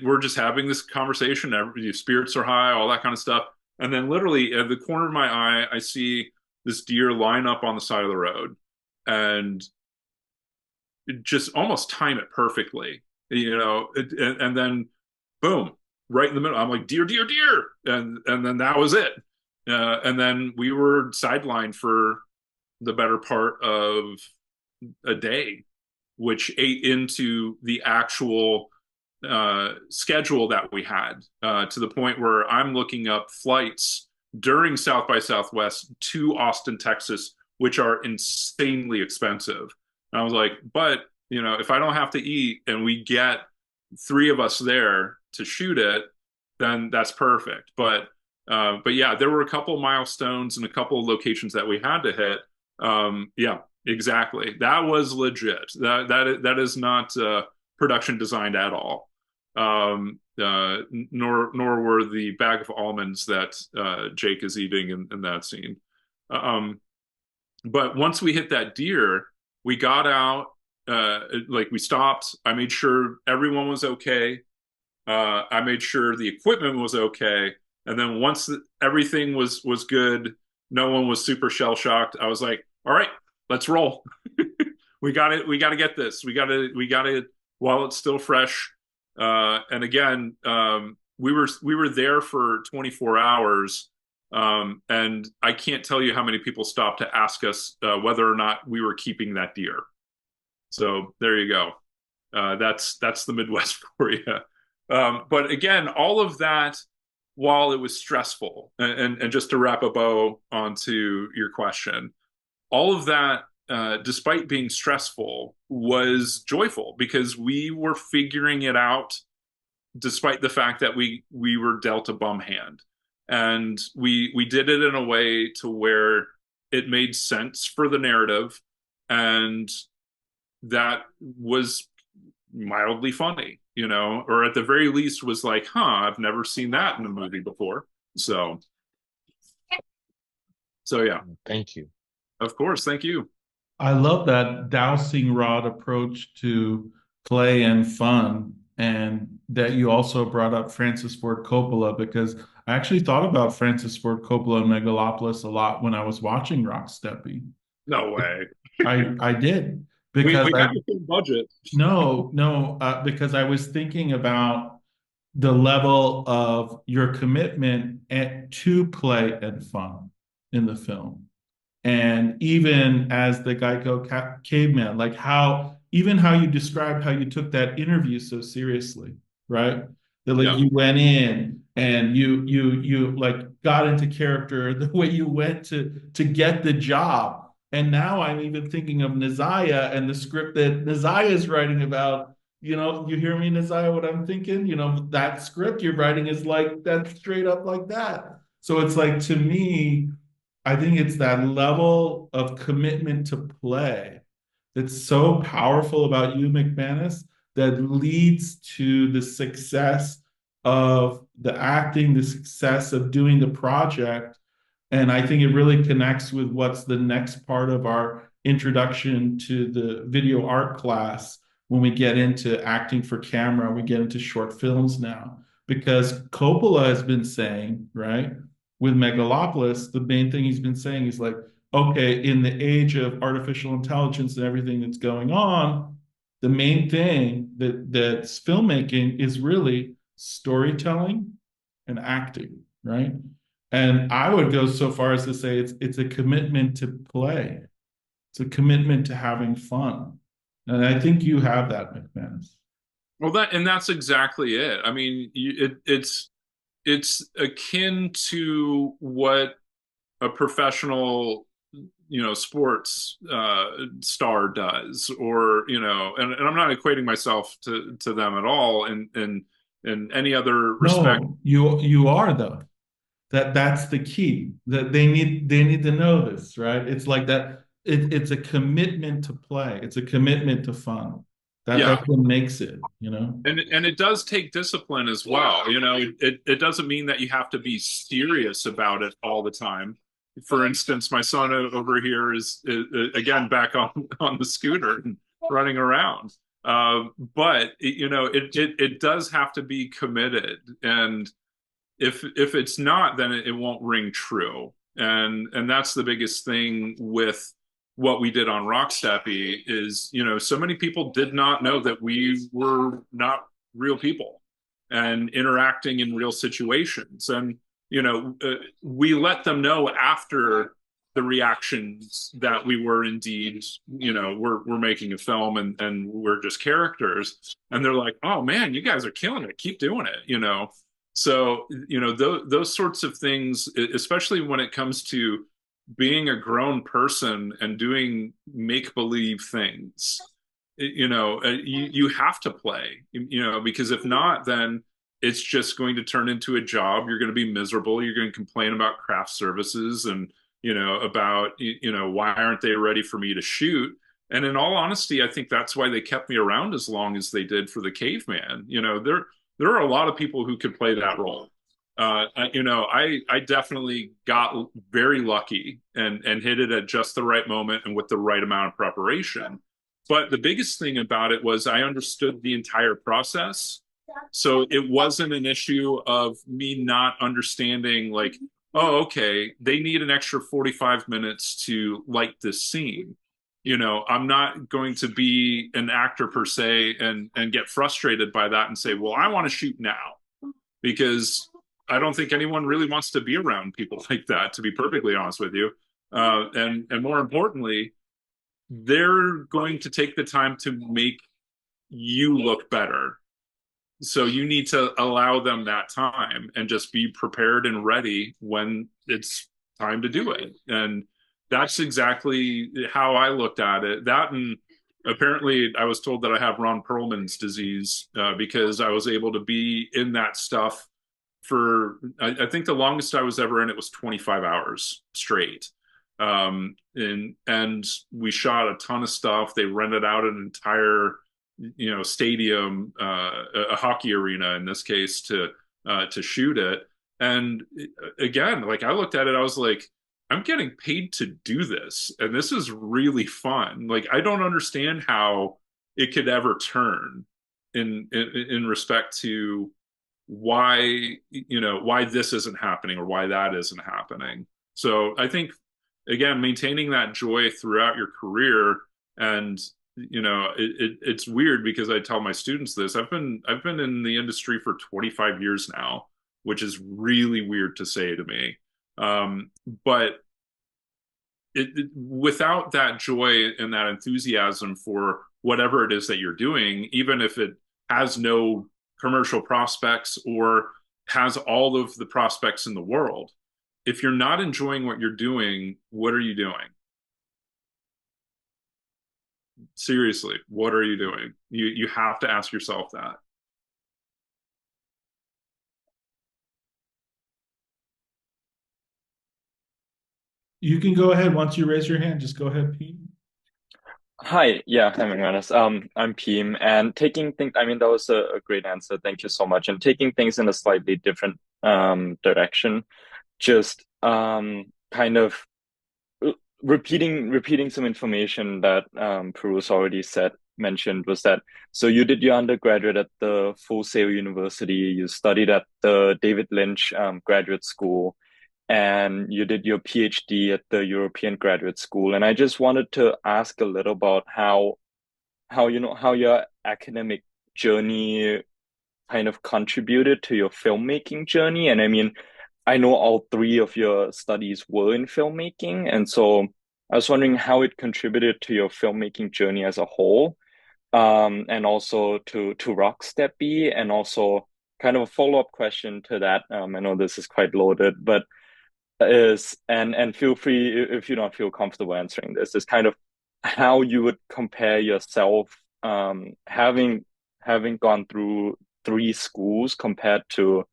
we're just having this conversation. Spirits are high, all that kind of stuff, and then literally at the corner of my eye, I see this deer line up on the side of the road, and just almost time it perfectly. And then boom, right in the middle. I'm like, deer, deer, deer. And then that was it. And then we were sidelined for the better part of a day, which ate into the actual schedule that we had, to the point where I'm looking up flights during South by Southwest to Austin, Texas, which are insanely expensive. And I was like, but if I don't have to eat and we get 3 of us there to shoot it, then that's perfect. But yeah, there were a couple of milestones and a couple of locations that we had to hit. Yeah, exactly. That was legit. That is not production designed at all. Nor were the bag of almonds that Jake is eating in that scene. But once we hit that deer, we got out. We stopped. I made sure everyone was okay. I made sure the equipment was okay. And then once everything was good, no one was super shell shocked. I was like, all right, let's roll. We got it. We got to get this. We got to, while it's still fresh. And again, we were there for 24 hours. And I can't tell you how many people stopped to ask us whether or not we were keeping that deer. So there you go. That's the Midwest for you. But again, all of that, while it was stressful, and just to wrap a bow onto your question, all of that, despite being stressful, was joyful because we were figuring it out, despite the fact that we were dealt a bum hand. And we did it in a way to where it made sense for the narrative, and that was mildly funny, or at the very least was like, I've never seen that in a movie before. So yeah. Thank you. Of course. Thank you. I love that dowsing rod approach to play and fun, and that you also brought up Francis Ford Coppola, because I actually thought about Francis Ford Coppola and Megalopolis a lot when I was watching Rocksteppy. No way. I did. We Because have the same budget. No, because I was thinking about the level of your commitment to play and fun in the film. And even as the Geico Caveman, like how you described how you took that interview so seriously, right? That you went in and you like got into character the way you went to get the job. And now I'm even thinking of Nazaya and the script that Nazaya is writing about. You hear me, Nazaya, what I'm thinking? That script you're writing is like that, straight up like that. So it's like, to me, I think it's that level of commitment to play that's so powerful about you, McManus, that leads to the success of the acting, the success of doing the project, And I think it really connects with what's the next part of our introduction to the video art class when we get into acting for camera, we get into short films now. Because Coppola has been saying, right, with Megalopolis, the main thing he's been saying is like, okay, in the age of artificial intelligence and everything that's going on, the main thing that's filmmaking is really storytelling and acting, right? And I would go so far as to say it's a commitment to play. It's a commitment to having fun. And I think you have that, McManus. Well, that's exactly it. I mean, it's akin to what a professional, sports star does, or and I'm not equating myself to them at all in any other respect. No, you are though. That's the key. That they need to know this, right? It's like that. It's a commitment to play. It's a commitment to fun. Yeah. That's what makes it. And it does take discipline as well. It doesn't mean that you have to be serious about it all the time. For instance, my son over here is again back on the scooter and running around. But it does have to be committed, and if it's not, then it won't ring true. And that's the biggest thing with what we did on Rocksteppy is, so many people did not know that we were not real people and interacting in real situations. And, we let them know after the reactions that we were indeed, we're making a film and we're just characters. And they're like, oh man, you guys are killing it. Keep doing it, So, those sorts of things, especially when it comes to being a grown person and doing make-believe things, you have to play, because if not, then it's just going to turn into a job. You're going to be miserable. You're going to complain about craft services and, about, why aren't they ready for me to shoot? And in all honesty, I think that's why they kept me around as long as they did for the Caveman. There are a lot of people who could play that role. I definitely got very lucky and hit it at just the right moment and with the right amount of preparation. But the biggest thing about it was I understood the entire process. So it wasn't an issue of me not understanding, like, oh, okay, they need an extra 45 minutes to light this scene. I'm not going to be an actor per se and get frustrated by that and say, well, I want to shoot now, because I don't think anyone really wants to be around people like that, to be perfectly honest with you. And more importantly, they're going to take the time to make you look better. So you need to allow them that time and just be prepared and ready when it's time to do it. And that's exactly how I looked at it. That, and apparently I was told that I have Ron Perlman's disease because I was able to be in that stuff for, I think the longest I was ever in it was 25 hours straight. And we shot a ton of stuff. They rented out an entire, stadium, a hockey arena in this case, to shoot it. And again, like, I looked at it, I was like, I'm getting paid to do this, and this is really fun. Like, I don't understand how it could ever turn in respect to why this isn't happening or why that isn't happening. So I think, again, maintaining that joy throughout your career, and it's weird because I tell my students this. I've been in the industry for 25 years now, which is really weird to say to me. But without that joy and that enthusiasm for whatever it is that you're doing, even if it has no commercial prospects or has all of the prospects in the world, if you're not enjoying what you're doing, what are you doing? Seriously, what are you doing? You have to ask yourself that. You can go ahead once you raise your hand. Just go ahead, Pete. Hi, yeah, hi, McManus. I'm Peem, and taking things, I mean, that was a great answer. Thank you so much. And taking things in a slightly different direction, just kind of repeating some information that Pirooz already mentioned was that so you did your undergraduate at the Full Sail University, you studied at the David Lynch graduate school, and you did your PhD at the European Graduate School. And I just wanted to ask a little about how your academic journey kind of contributed to your filmmaking journey. And I mean, I know all three of your studies were in filmmaking, and so I was wondering how it contributed to your filmmaking journey as a whole, and also to Rocksteppy, and also kind of a follow-up question to that. I know this is quite loaded, but and feel free if you don't feel comfortable answering this, is kind of how you would compare yourself, having gone through three schools compared to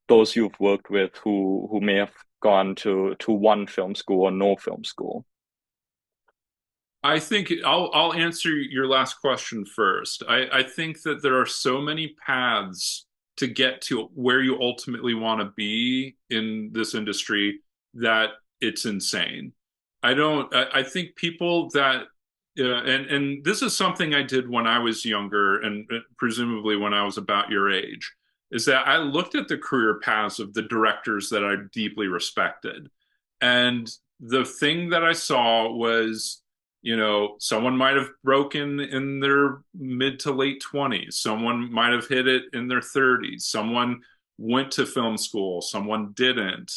those you've worked with who may have gone to one film school or no film school. I think I'll answer your last question first. I think that there are so many paths to get to where you ultimately want to be in this industry that it's insane. I think people that and this is something I did when I was younger, and presumably when I was about your age, is that I looked at the career paths of the directors that I deeply respected. And the thing that I saw was, someone might have broken in their mid to late 20s. Someone might have hit it in their 30s. Someone went to film school. Someone didn't.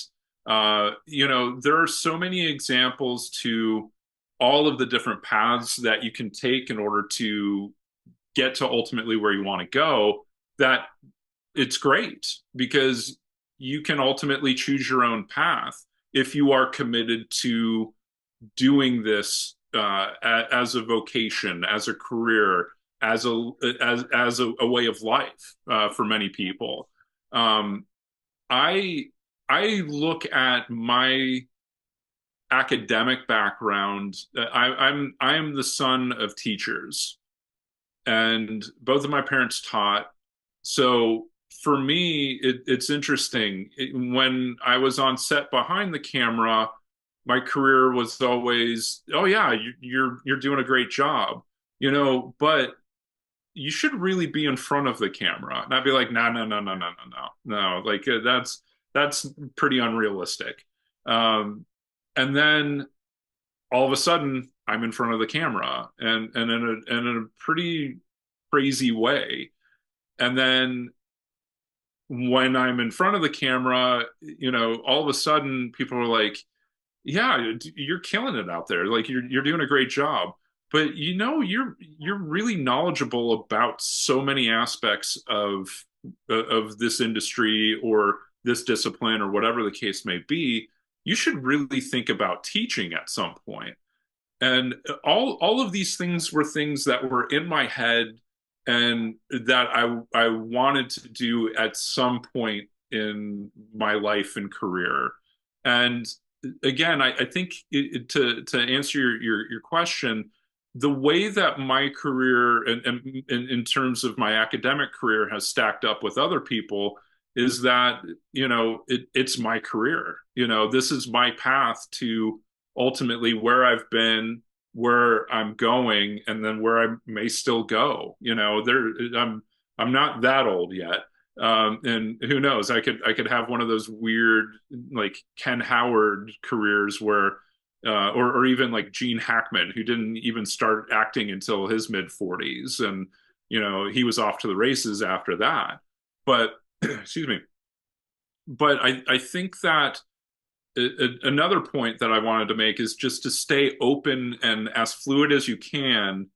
There are so many examples to all of the different paths that you can take in order to get to ultimately where you want to go, that it's great because you can ultimately choose your own path if you are committed to doing this as a vocation, as a career, as a way of life for many people. I look at my academic background. I am the son of teachers, and both of my parents taught. So for me, it's interesting. When I was on set behind the camera, my career was always, oh yeah, you're doing a great job, but you should really be in front of the camera, not be like, no, no, no, no, no, no, no, like that's pretty unrealistic. And then all of a sudden, I'm in front of the camera, and in a pretty crazy way. And then when I'm in front of the camera, all of a sudden people are like, yeah, you're killing it out there. Like you're doing a great job. But you're really knowledgeable about so many aspects of this industry or this discipline or whatever the case may be. You should really think about teaching at some point. And all of these things were things that were in my head and that I wanted to do at some point in my life and career. And again, I think to answer your question, the way that my career and in terms of my academic career has stacked up with other people is that it's my career. This is my path to ultimately where I've been, where I'm going, and then where I may still go. I'm not that old yet. And who knows, I could have one of those weird like Ken Howard careers where or even like Gene Hackman, who didn't even start acting until his mid 40s, and he was off to the races after that. But excuse me. But I think that another point that I wanted to make is just to stay open and as fluid as you can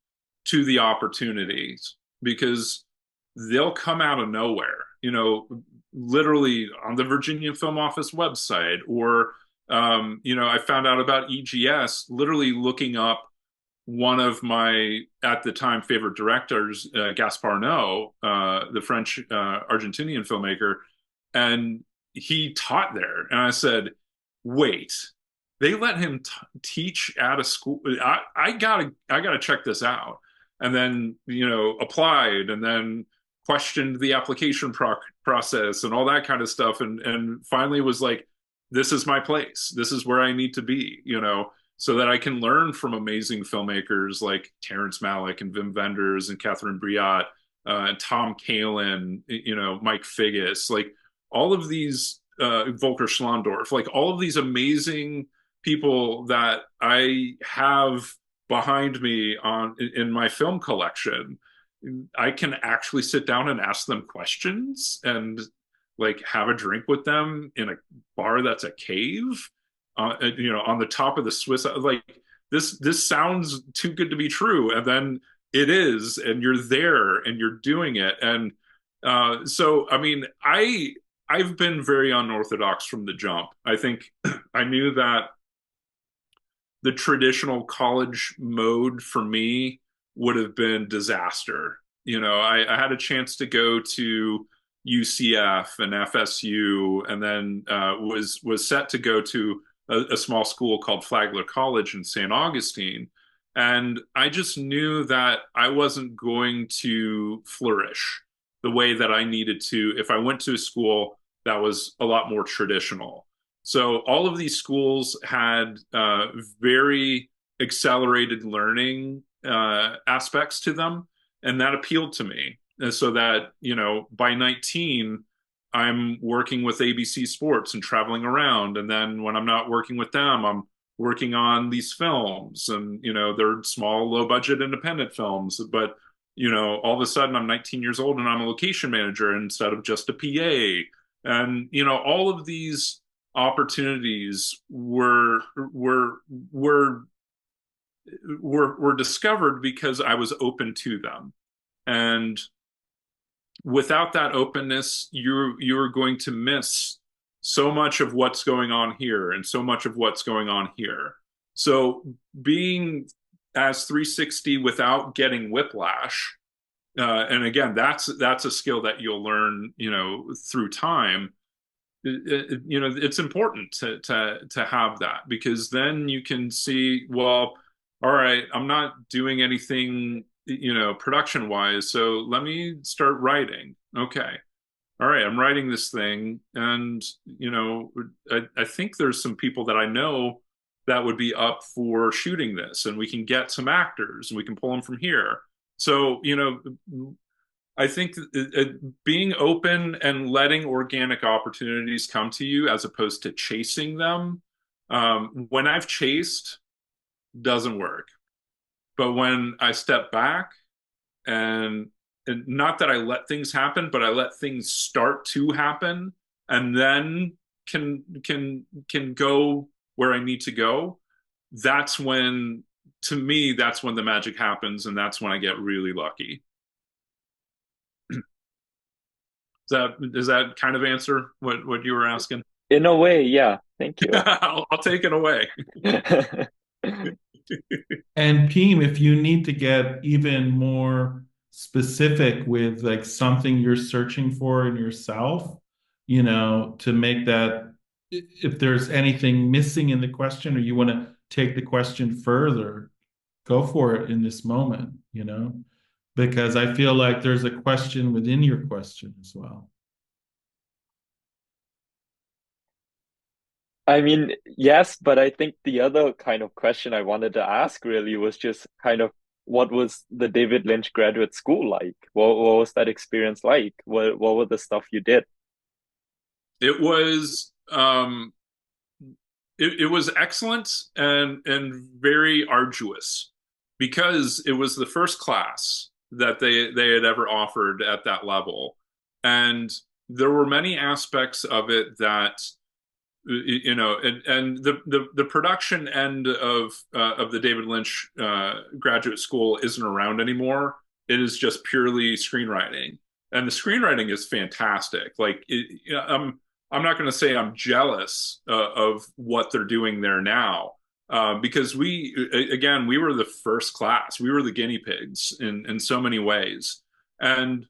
to the opportunities, because they'll come out of nowhere, literally on the Virginia Film Office website, or, I found out about EGS literally looking up one of my, at the time, favorite directors, Gaspar Noé, the French Argentinian filmmaker, and he taught there. And I said, wait, they let him teach at a school. I gotta check this out. And then, applied, and then questioned the application process and all that kind of stuff. And finally was like, this is my place. This is where I need to be, so that I can learn from amazing filmmakers like Terrence Malick and Wim Wenders and Catherine Breillat, and Tom Kalin, Mike Figgis, like all of these, Volker Schlondorf, like all of these amazing people that I have behind me in my film collection. I can actually sit down and ask them questions and like have a drink with them in a bar that's a cave, on the top of the Swiss. Like this sounds too good to be true, and then it is, and you're there and you're doing it. And so I mean, I've been very unorthodox from the jump. I think I knew that the traditional college mode for me would have been disaster. I had a chance to go to UCF and FSU, and then was set to go to a small school called Flagler College in St. Augustine. And I just knew that I wasn't going to flourish the way that I needed to if I went to a school that was a lot more traditional. So all of these schools had very accelerated learning aspects to them, and that appealed to me. And so that, by 19, I'm working with ABC Sports and traveling around. And then when I'm not working with them, I'm working on these films, and, they're small, low budget independent films. But, all of a sudden I'm 19 years old and I'm a location manager instead of just a PA. And, all of these opportunities were discovered because I was open to them. And without that openness, you're going to miss so much of what's going on here and so much of what's going on here. So being as 360 without getting whiplash, and again, that's a skill that you'll learn, through time. It's important to have that, because then you can see, well, all right, I'm not doing anything, production wise, so let me start writing. Okay, all right, I'm writing this thing, and I think there's some people that I know that would be up for shooting this, and we can get some actors and we can pull them from here. So I think being open and letting organic opportunities come to you as opposed to chasing them. When I've chased, doesn't work. But when I step back and not that I let things happen, but I let things start to happen, and then can go where I need to go, that's when, to me, that's when the magic happens, and that's when I get really lucky. Does that kind of answer what you were asking? In a way, yeah. Thank you. I'll take it away. And Peem, if you need to get even more specific with like something you're searching for in yourself, to make that, if there's anything missing in the question or you want to take the question further, go for it in this moment, because I feel like there's a question within your question as well. I mean, yes, but I think the other kind of question I wanted to ask really was just kind of, what was the David Lynch graduate school like? What was that experience like? What were the stuff you did? It was it was excellent and very arduous, because it was the first class that they had ever offered at that level, and there were many aspects of it that and the production end of the David Lynch graduate school isn't around anymore. It is just purely screenwriting, and the screenwriting is fantastic. Like I'm not going to say I'm jealous of what they're doing there now, because we were the first class. We were the guinea pigs in so many ways, and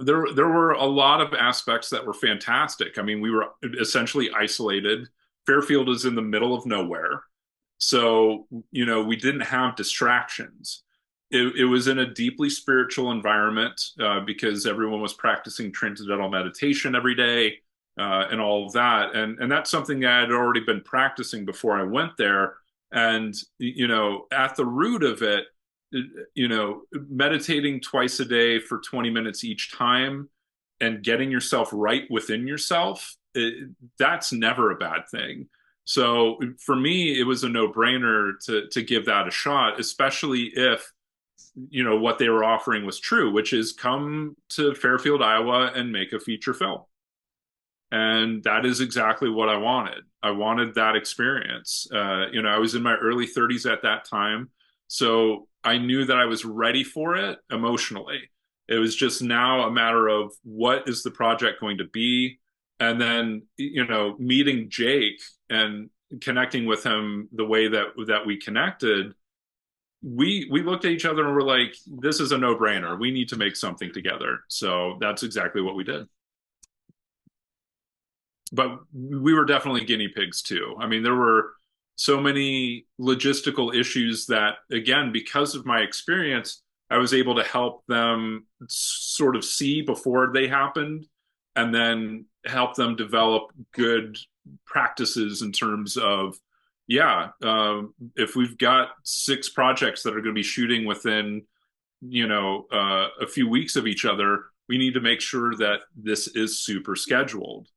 there were a lot of aspects that were fantastic. I mean, we were essentially isolated. Fairfield is in the middle of nowhere, so we didn't have distractions. It was in a deeply spiritual environment, because everyone was practicing transcendental meditation every day. and all of that. And that's something that I had already been practicing before I went there. And, at the root of it, meditating twice a day for 20 minutes each time and getting yourself right within yourself, that's never a bad thing. So for me, it was a no-brainer to give that a shot, especially if what they were offering was true, which is come to Fairfield, Iowa and make a feature film. And that is exactly what I wanted. I wanted that experience. I was in my early 30s at that time, so I knew that I was ready for it emotionally. It was just now a matter of what is the project going to be, and then meeting Jake and connecting with him the way that we connected. We looked at each other and were like, this is a no-brainer. We need to make something together. So that's exactly what we did. But we were definitely guinea pigs too. I mean, there were so many logistical issues that, again, because of my experience, I was able to help them sort of see before they happened, and then help them develop good practices in terms of, if we've got 6 projects that are going to be shooting within, a few weeks of each other, we need to make sure that this is super scheduled.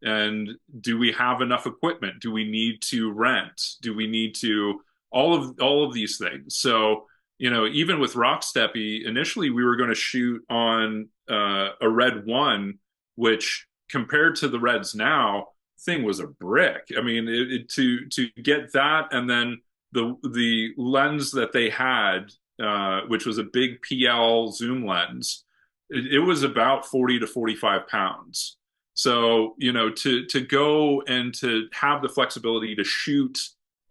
And do we have enough equipment? Do we need to rent? Do we need to all of these things? So, even with Rocksteppy, initially we were going to shoot on a Red 1, which compared to the Reds now, thing was a brick. I mean, to get that, and then the lens that they had, which was a big PL zoom lens, it was about 40 to 45 pounds. So, to go and to have the flexibility to shoot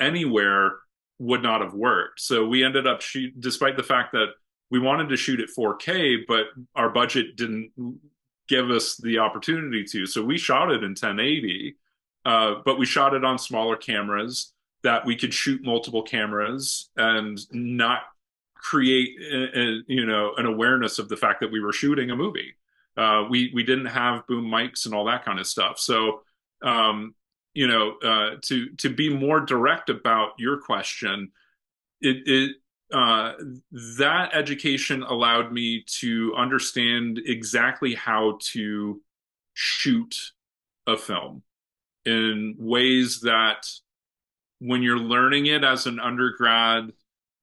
anywhere would not have worked. So we ended up despite the fact that we wanted to shoot at 4K, but our budget didn't give us the opportunity to. So we shot it in 1080, but we shot it on smaller cameras that we could shoot multiple cameras and not create, an awareness of the fact that we were shooting a movie. We didn't have boom mics and all that kind of stuff. So, to be more direct about your question, that education allowed me to understand exactly how to shoot a film in ways that when you're learning it as an undergrad,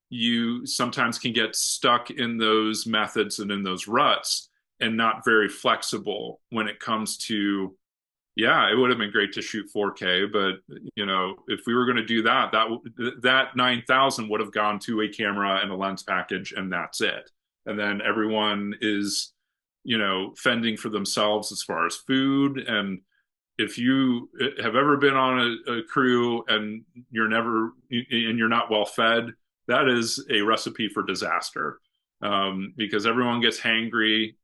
you sometimes can get stuck in those methods and in those ruts, and not very flexible when it comes to, it would have been great to shoot 4K, but if we were going to do that 9,000 would have gone to a camera and a lens package, and that's it. And then everyone is, fending for themselves as far as food. And if you have ever been on a crew and you're not well fed, that is a recipe for disaster. Because everyone gets hangry,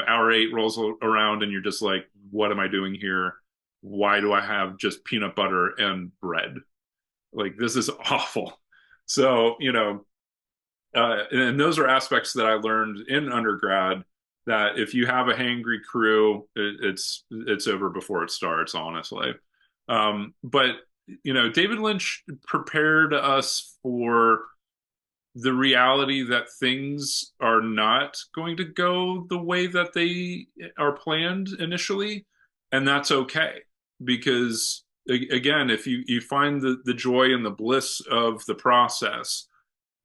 hour 8 rolls around and you're just like, what am I doing here? Why do I have just peanut butter and bread? Like, this is awful. So, and those are aspects that I learned in undergrad, that if you have a hangry crew, it's over before it starts, honestly. But, David Lynch prepared us for the reality that things are not going to go the way that they are planned initially. And that's okay. Because again, if you find the joy and the bliss of the process,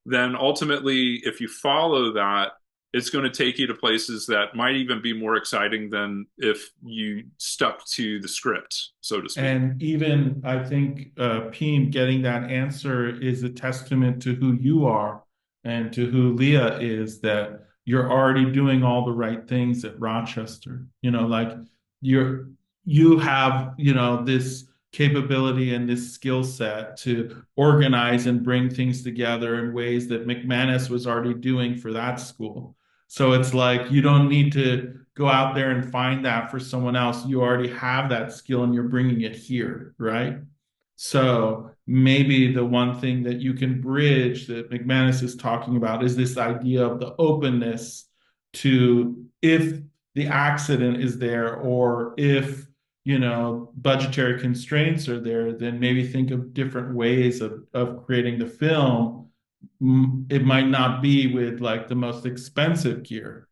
then ultimately, if you follow that, it's going to take you to places that might even be more exciting than if you stuck to the script, so to speak. And even, I think, Pim, getting that answer is a testament to who you are and to who Leah is, that you're already doing all the right things at Rochester. Like you have, this capability and this skill set to organize and bring things together in ways that McManus was already doing for that school. So it's like, you don't need to go out there and find that for someone else. You already have that skill and you're bringing it here, right? So maybe the one thing that you can bridge that McManus is talking about is this idea of the openness to, if the accident is there, or if budgetary constraints are there, then maybe think of different ways of creating the film. It might not be with like the most expensive gear,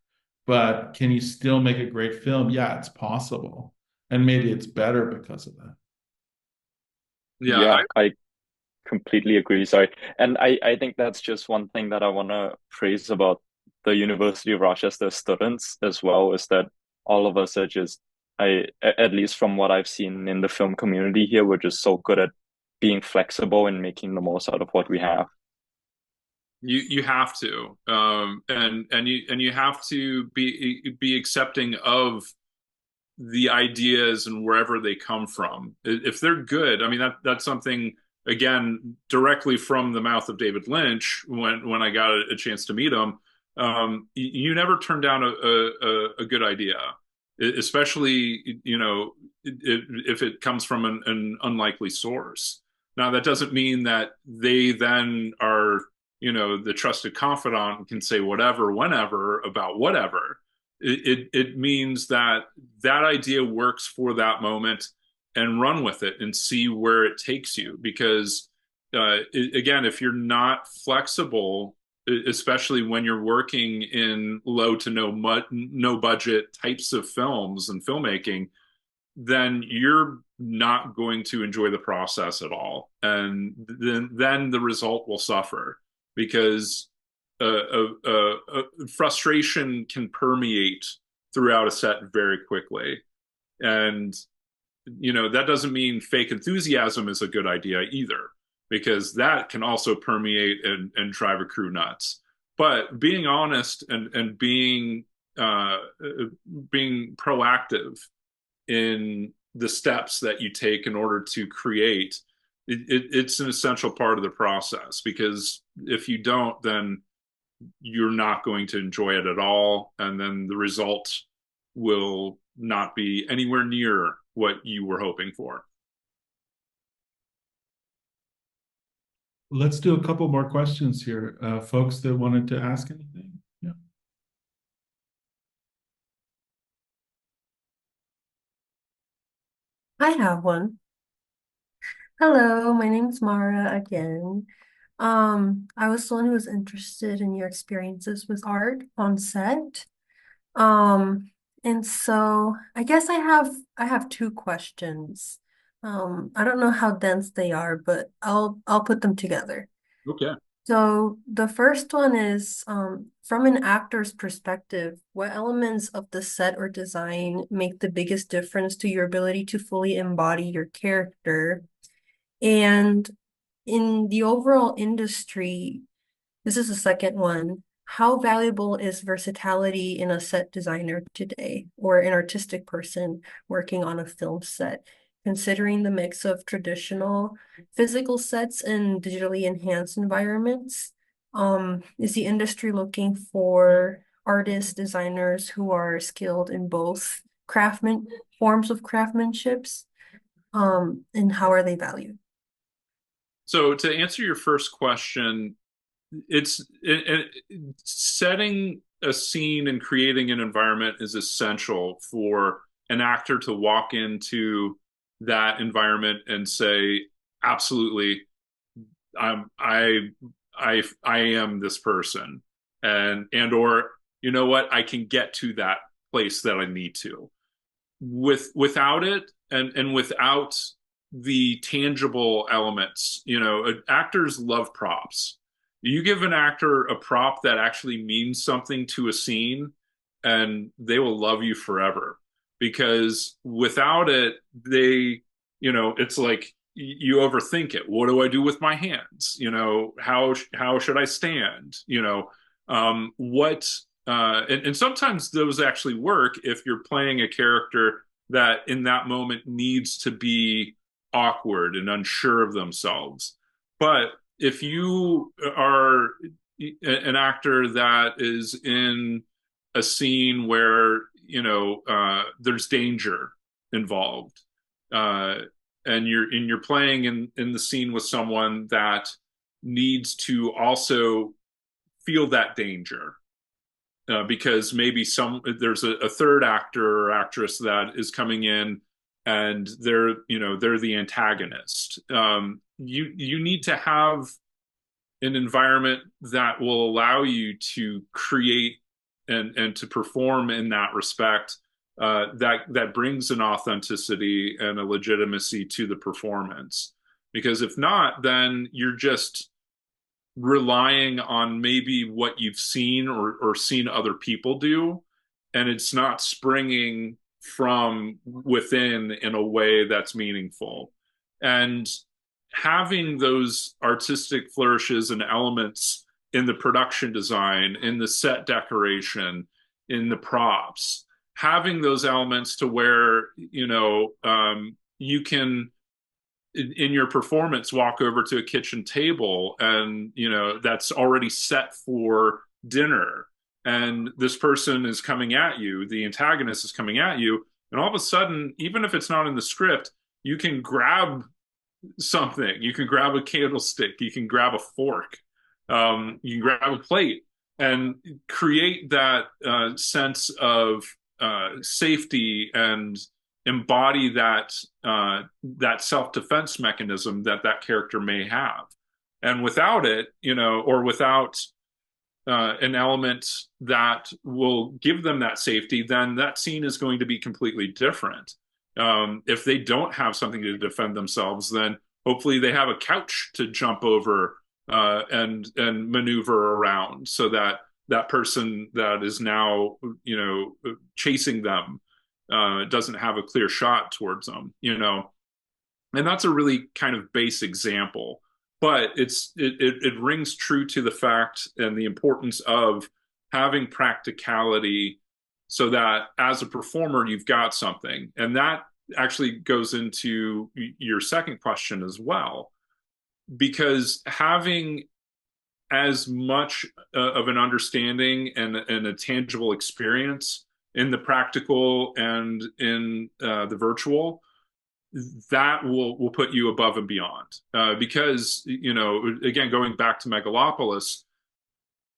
but can you still make a great film? Yeah, it's possible. And maybe it's better because of that. Yeah, Yeah, I completely agree. Sorry. And I think that's just one thing that I want to praise about the University of Rochester students as well, is that all of us are just, at least from what I've seen in the film community here, we're just so good at being flexible and making the most out of what we have. you have to, and you have to be accepting of the ideas and wherever they come from. If they're good, I mean, that's something, again, directly from the mouth of David Lynch when I got a chance to meet him. You never turn down a good idea, especially if it comes from an unlikely source. Now, that doesn't mean that they then are the trusted confidant and can say whatever, whenever, about whatever. It means that that idea works for that moment, and run with it and see where it takes you. Because again, if you're not flexible, especially when you're working in low to no budget types of films and filmmaking, then you're not going to enjoy the process at all, and then the result will suffer, because frustration can permeate throughout a set very quickly. And that doesn't mean fake enthusiasm is a good idea either, because that can also permeate and drive a crew nuts. But being honest and being proactive in the steps that you take in order to create, it's an essential part of the process. Because if you don't, then you're not going to enjoy it at all, and then the result will not be anywhere near what you were hoping for. Let's do a couple more questions here. Folks that wanted to ask anything? Yeah. I have one. Hello, my name's Mara again. I was the one who was interested in your experiences with art on set. Um, and so I guess I have two questions. I don't know how dense they are, but I'll put them together. Okay. So the first one is, from an actor's perspective, what elements of the set or design make the biggest difference to your ability to fully embody your character? And in the overall industry, this is the second one. How valuable is versatility in a set designer today, or an artistic person working on a film set, considering the mix of traditional physical sets and digitally enhanced environments? Is the industry looking for artists, designers who are skilled in both forms of craftsmanships? And how are they valued? So to answer your first question, setting a scene and creating an environment is essential for an actor to walk into that environment and say, absolutely, I am this person, or what, I can get to that place that I need to. Without it, and without the tangible elements, actors love props. You give an actor a prop that actually means something to a scene, and they will love you forever. Because without it, it's like you overthink it. What do I do with my hands? How should I stand? And sometimes those actually work if you're playing a character that in that moment needs to be awkward and unsure of themselves. But if you are an actor that is in a scene where there's danger involved, and you're playing in the scene with someone that needs to also feel that danger, because maybe there's a third actor or actress that is coming in and they're the antagonist. You need to have an environment that will allow you to create and to perform in that respect, that brings an authenticity and a legitimacy to the performance. Because if not, then you're just relying on maybe what you've seen or seen other people do, and it's not springing from within in a way that's meaningful. And having those artistic flourishes and elements in the production design, in the set decoration, in the props, having those elements to where, you can, in your performance, walk over to a kitchen table and, that's already set for dinner. And this person is coming at you, the antagonist is coming at you. And all of a sudden, even if it's not in the script, you can grab something. You can grab a candlestick. You can grab a fork. You can grab a plate and create that sense of safety and embody that self-defense mechanism that character may have. And without it, or without an element that will give them that safety, then that scene is going to be completely different. If they don't have something to defend themselves, then hopefully they have a couch to jump over and maneuver around, so that that person that is now chasing them doesn't have a clear shot towards them. And that's a really kind of base example, but it rings true to the fact and the importance of having practicality, so that as a performer you've got something. And that actually goes into your second question as well, because having as much of an understanding and a tangible experience in the practical and in the virtual, that will put you above and beyond. Because, again, going back to Megalopolis,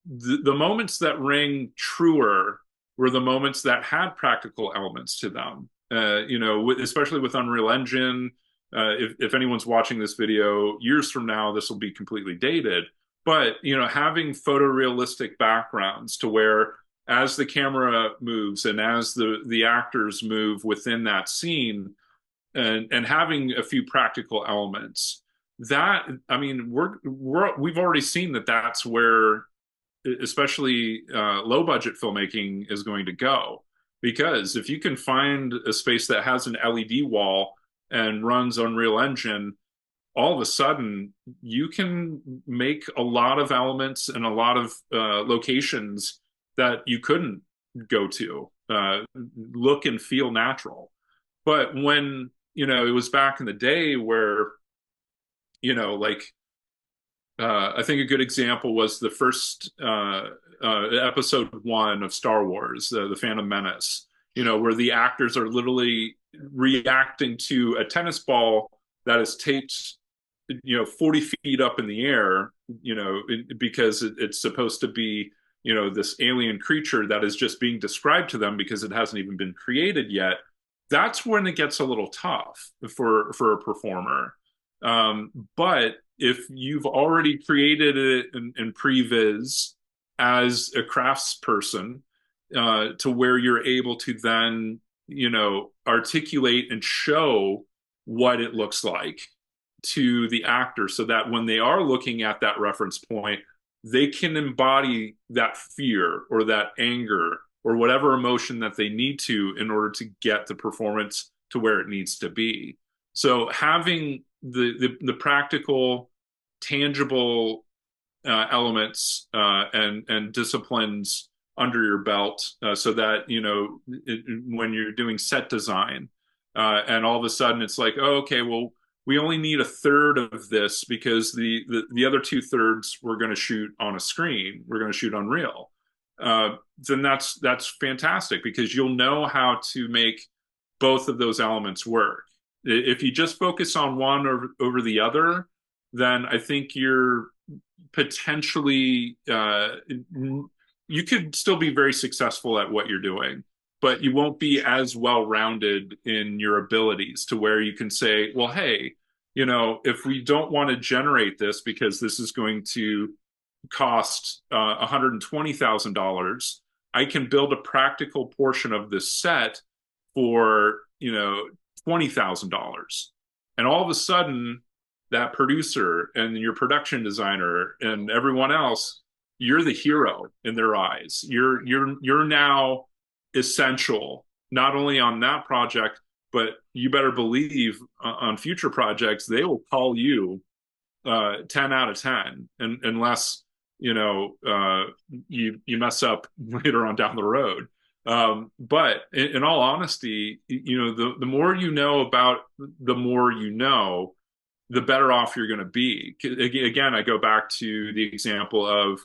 the moments that ring truer were the moments that had practical elements to them. Especially with Unreal Engine. If anyone's watching this video years from now, this will be completely dated. But, having photorealistic backgrounds to where as the camera moves and as the actors move within that scene, and having a few practical elements, that, I mean, we've already seen that that's where, especially low budget filmmaking, is going to go. Because if you can find a space that has an LED wall and runs Unreal Engine, all of a sudden you can make a lot of elements and a lot of locations that you couldn't go to, look and feel natural. But when, it was back in the day where, I think a good example was the first episode 1 of Star Wars, the Phantom Menace, where the actors are literally reacting to a tennis ball that is taped 40 feet up in the air, because it's supposed to be, this alien creature that is just being described to them because it hasn't even been created yet. That's when it gets a little tough for a performer. But if you've already created it in previs as a craftsperson, to where you're able to then, articulate and show what it looks like to the actor, so that when they are looking at that reference point, they can embody that fear or that anger or whatever emotion that they need to in order to get the performance to where it needs to be. So having the practical, tangible elements and disciplines under your belt, so that when you're doing set design, and all of a sudden it's like, oh, okay, well, we only need a third of this because the other 2/3 we're going to shoot on a screen, we're going to shoot on reel. Then that's fantastic, because you'll know how to make both of those elements work. If you just focus on one over the other, then I think you're potentially, you could still be very successful at what you're doing, but you won't be as well-rounded in your abilities to where you can say, well, hey, if we don't want to generate this because this is going to cost $120,000, I can build a practical portion of this set for, $20,000. And all of a sudden, that producer and your production designer and everyone else, you're the hero in their eyes. You're now essential, not only on that project, but you better believe on future projects, they will call you 10 out of 10, unless you mess up later on down the road. But in all honesty, the more you know about the more the better off you're going to be. Again, I go back to the example of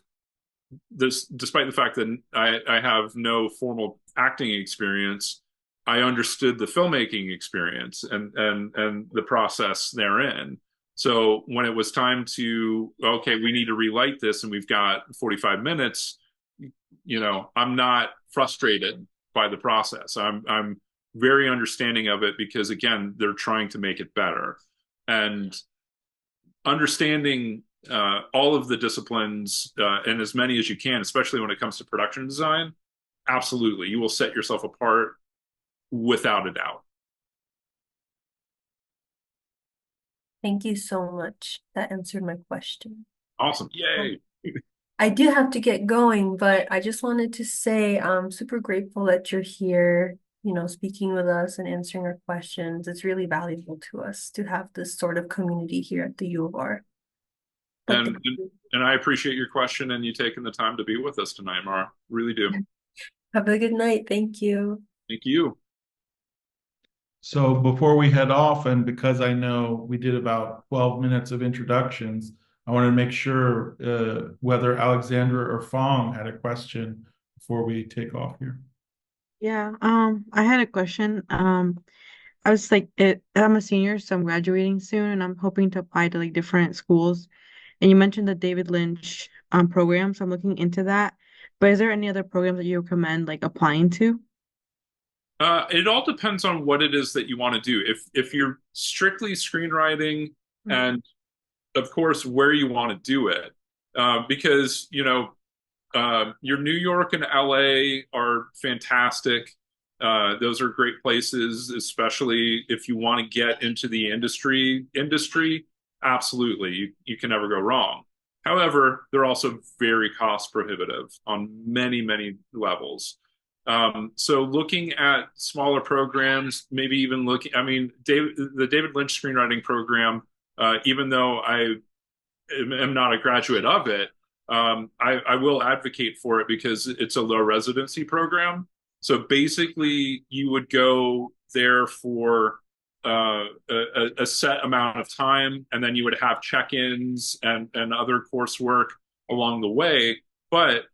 this, despite the fact that I have no formal acting experience, I understood the filmmaking experience and the process therein. So when it was time to, okay, we need to relight this and we've got 45 minutes, I'm not frustrated by the process. I'm very understanding of it because, again, they're trying to make it better. And understanding all of the disciplines and as many as you can, especially when it comes to production design, absolutely, you will set yourself apart without a doubt. Thank you so much. That answered my question. Awesome. Yay. I do have to get going, but I just wanted to say I'm super grateful that you're here, speaking with us and answering our questions. It's really valuable to us to have this sort of community here at the U of R. And I appreciate your question and you taking the time to be with us tonight, Mara. Really do. Have a good night. Thank you. Thank you. So before we head off, and because I know we did about 12 minutes of introductions, I wanted to make sure whether Alexandra or Fong had a question before we take off here. Yeah, I had a question. I was like, I'm a senior, so I'm graduating soon, and I'm hoping to apply to like different schools. And you mentioned the David Lynch program, so I'm looking into that. But is there any other programs that you recommend like applying to? It all depends on what it is that you want to do. If you're strictly screenwriting, and of course where you want to do it, because your New York and LA are fantastic. Those are great places, especially if you want to get into the industry. Absolutely, you can never go wrong. However, they're also very cost prohibitive on many, many levels. So looking at smaller programs, maybe even the David Lynch screenwriting program, even though I am not a graduate of it, I will advocate for it because it's a low residency program. So basically you would go there for a set amount of time, and then you would have check-ins and other coursework along the way. But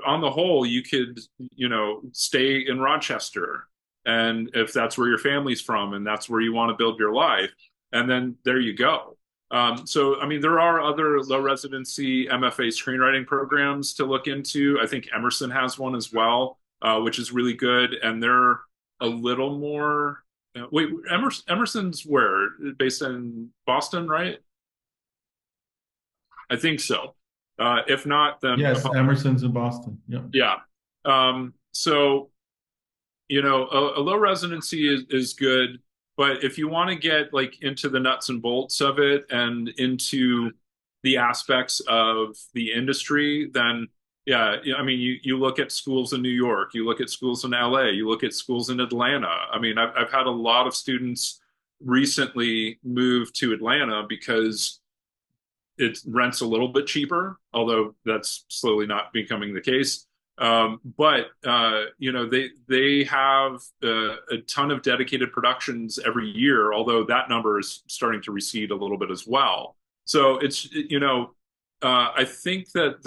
on the whole, you could, stay in Rochester, and if that's where your family's from and that's where you want to build your life, and then there you go. So, there are other low residency MFA screenwriting programs to look into. I think Emerson has one as well, which is really good, and they're a little more. Wait, Emerson's where? Based in Boston, right? I think so. If not, then yes, Emerson's in Boston. Yep. Yeah. So, a low residency is good, but if you want to get like into the nuts and bolts of it and into the aspects of the industry, then yeah, you look at schools in New York, you look at schools in LA, you look at schools in Atlanta. I've had a lot of students recently move to Atlanta because it rents a little bit cheaper, although that's slowly not becoming the case. But they have a ton of dedicated productions every year, although that number is starting to recede a little bit as well. So it's, I think that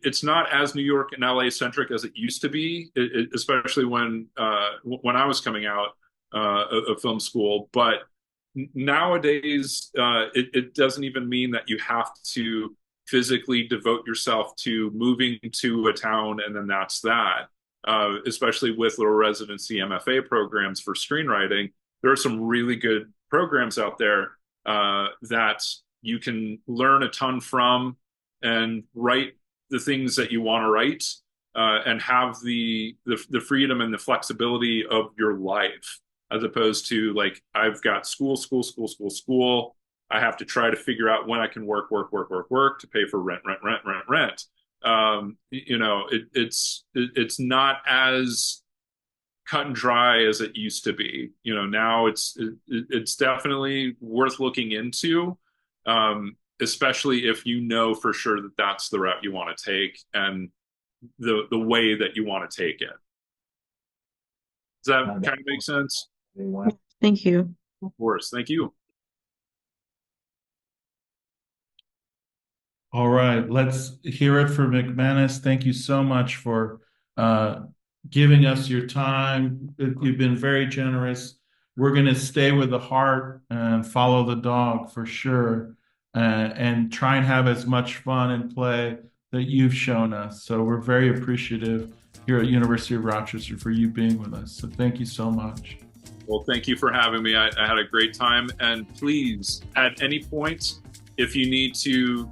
it's not as New York and LA centric as it used to be, especially when I was coming out of film school. But nowadays, it doesn't even mean that you have to physically devote yourself to moving to a town and then that's that. especially with little residency MFA programs for screenwriting. There are some really good programs out there that you can learn a ton from and write the things that you want to write, and have the freedom and the flexibility of your life, as opposed to like, I've got school. I have to try to figure out when I can work to pay for rent. It's not as cut and dry as it used to be. Now it's definitely worth looking into, especially if you know for sure that that's the route you want to take and the way that you want to take it. Does that kind of make sense? Thank you. Of course. Thank you. All right, let's hear it for McManus. Thank you so much for giving us your time. You've been very generous. We're going to stay with the heart and follow the dog for sure, and try and have as much fun and play that you've shown us. So we're very appreciative here at University of Rochester for you being with us. So thank you so much. Well, thank you for having me. I had a great time. And please, at any point, if you need to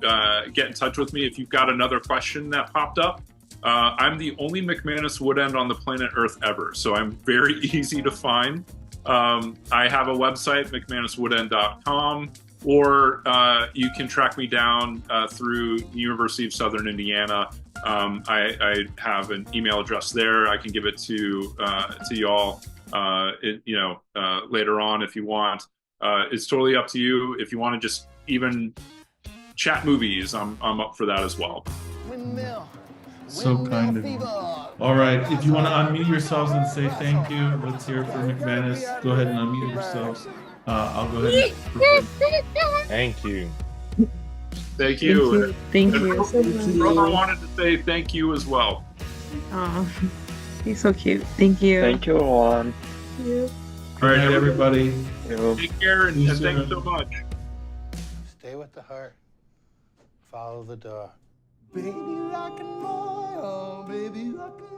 get in touch with me, if you've got another question that popped up, I'm the only McManus Woodend on the planet Earth ever, so I'm very easy to find. I have a website, McManusWoodend.com, or you can track me down through the University of Southern Indiana. I have an email address there. I can give it to y'all, later on if you want. It's totally up to you. If you want to just even chat movies, I'm up for that as well. So kind of you. All right, if you want to unmute yourselves and say thank you, let's hear it for McManus. Go ahead and unmute yourselves. I'll go ahead and Thank you. Thank you. Thank you. Brother wanted to say thank you as well. Oh, he's so cute. Thank you. Thank you, Juan. All right, everybody. Take care, and thanks so much. Stay with the heart. Follow the door. Baby rockin' boy, oh baby rockin'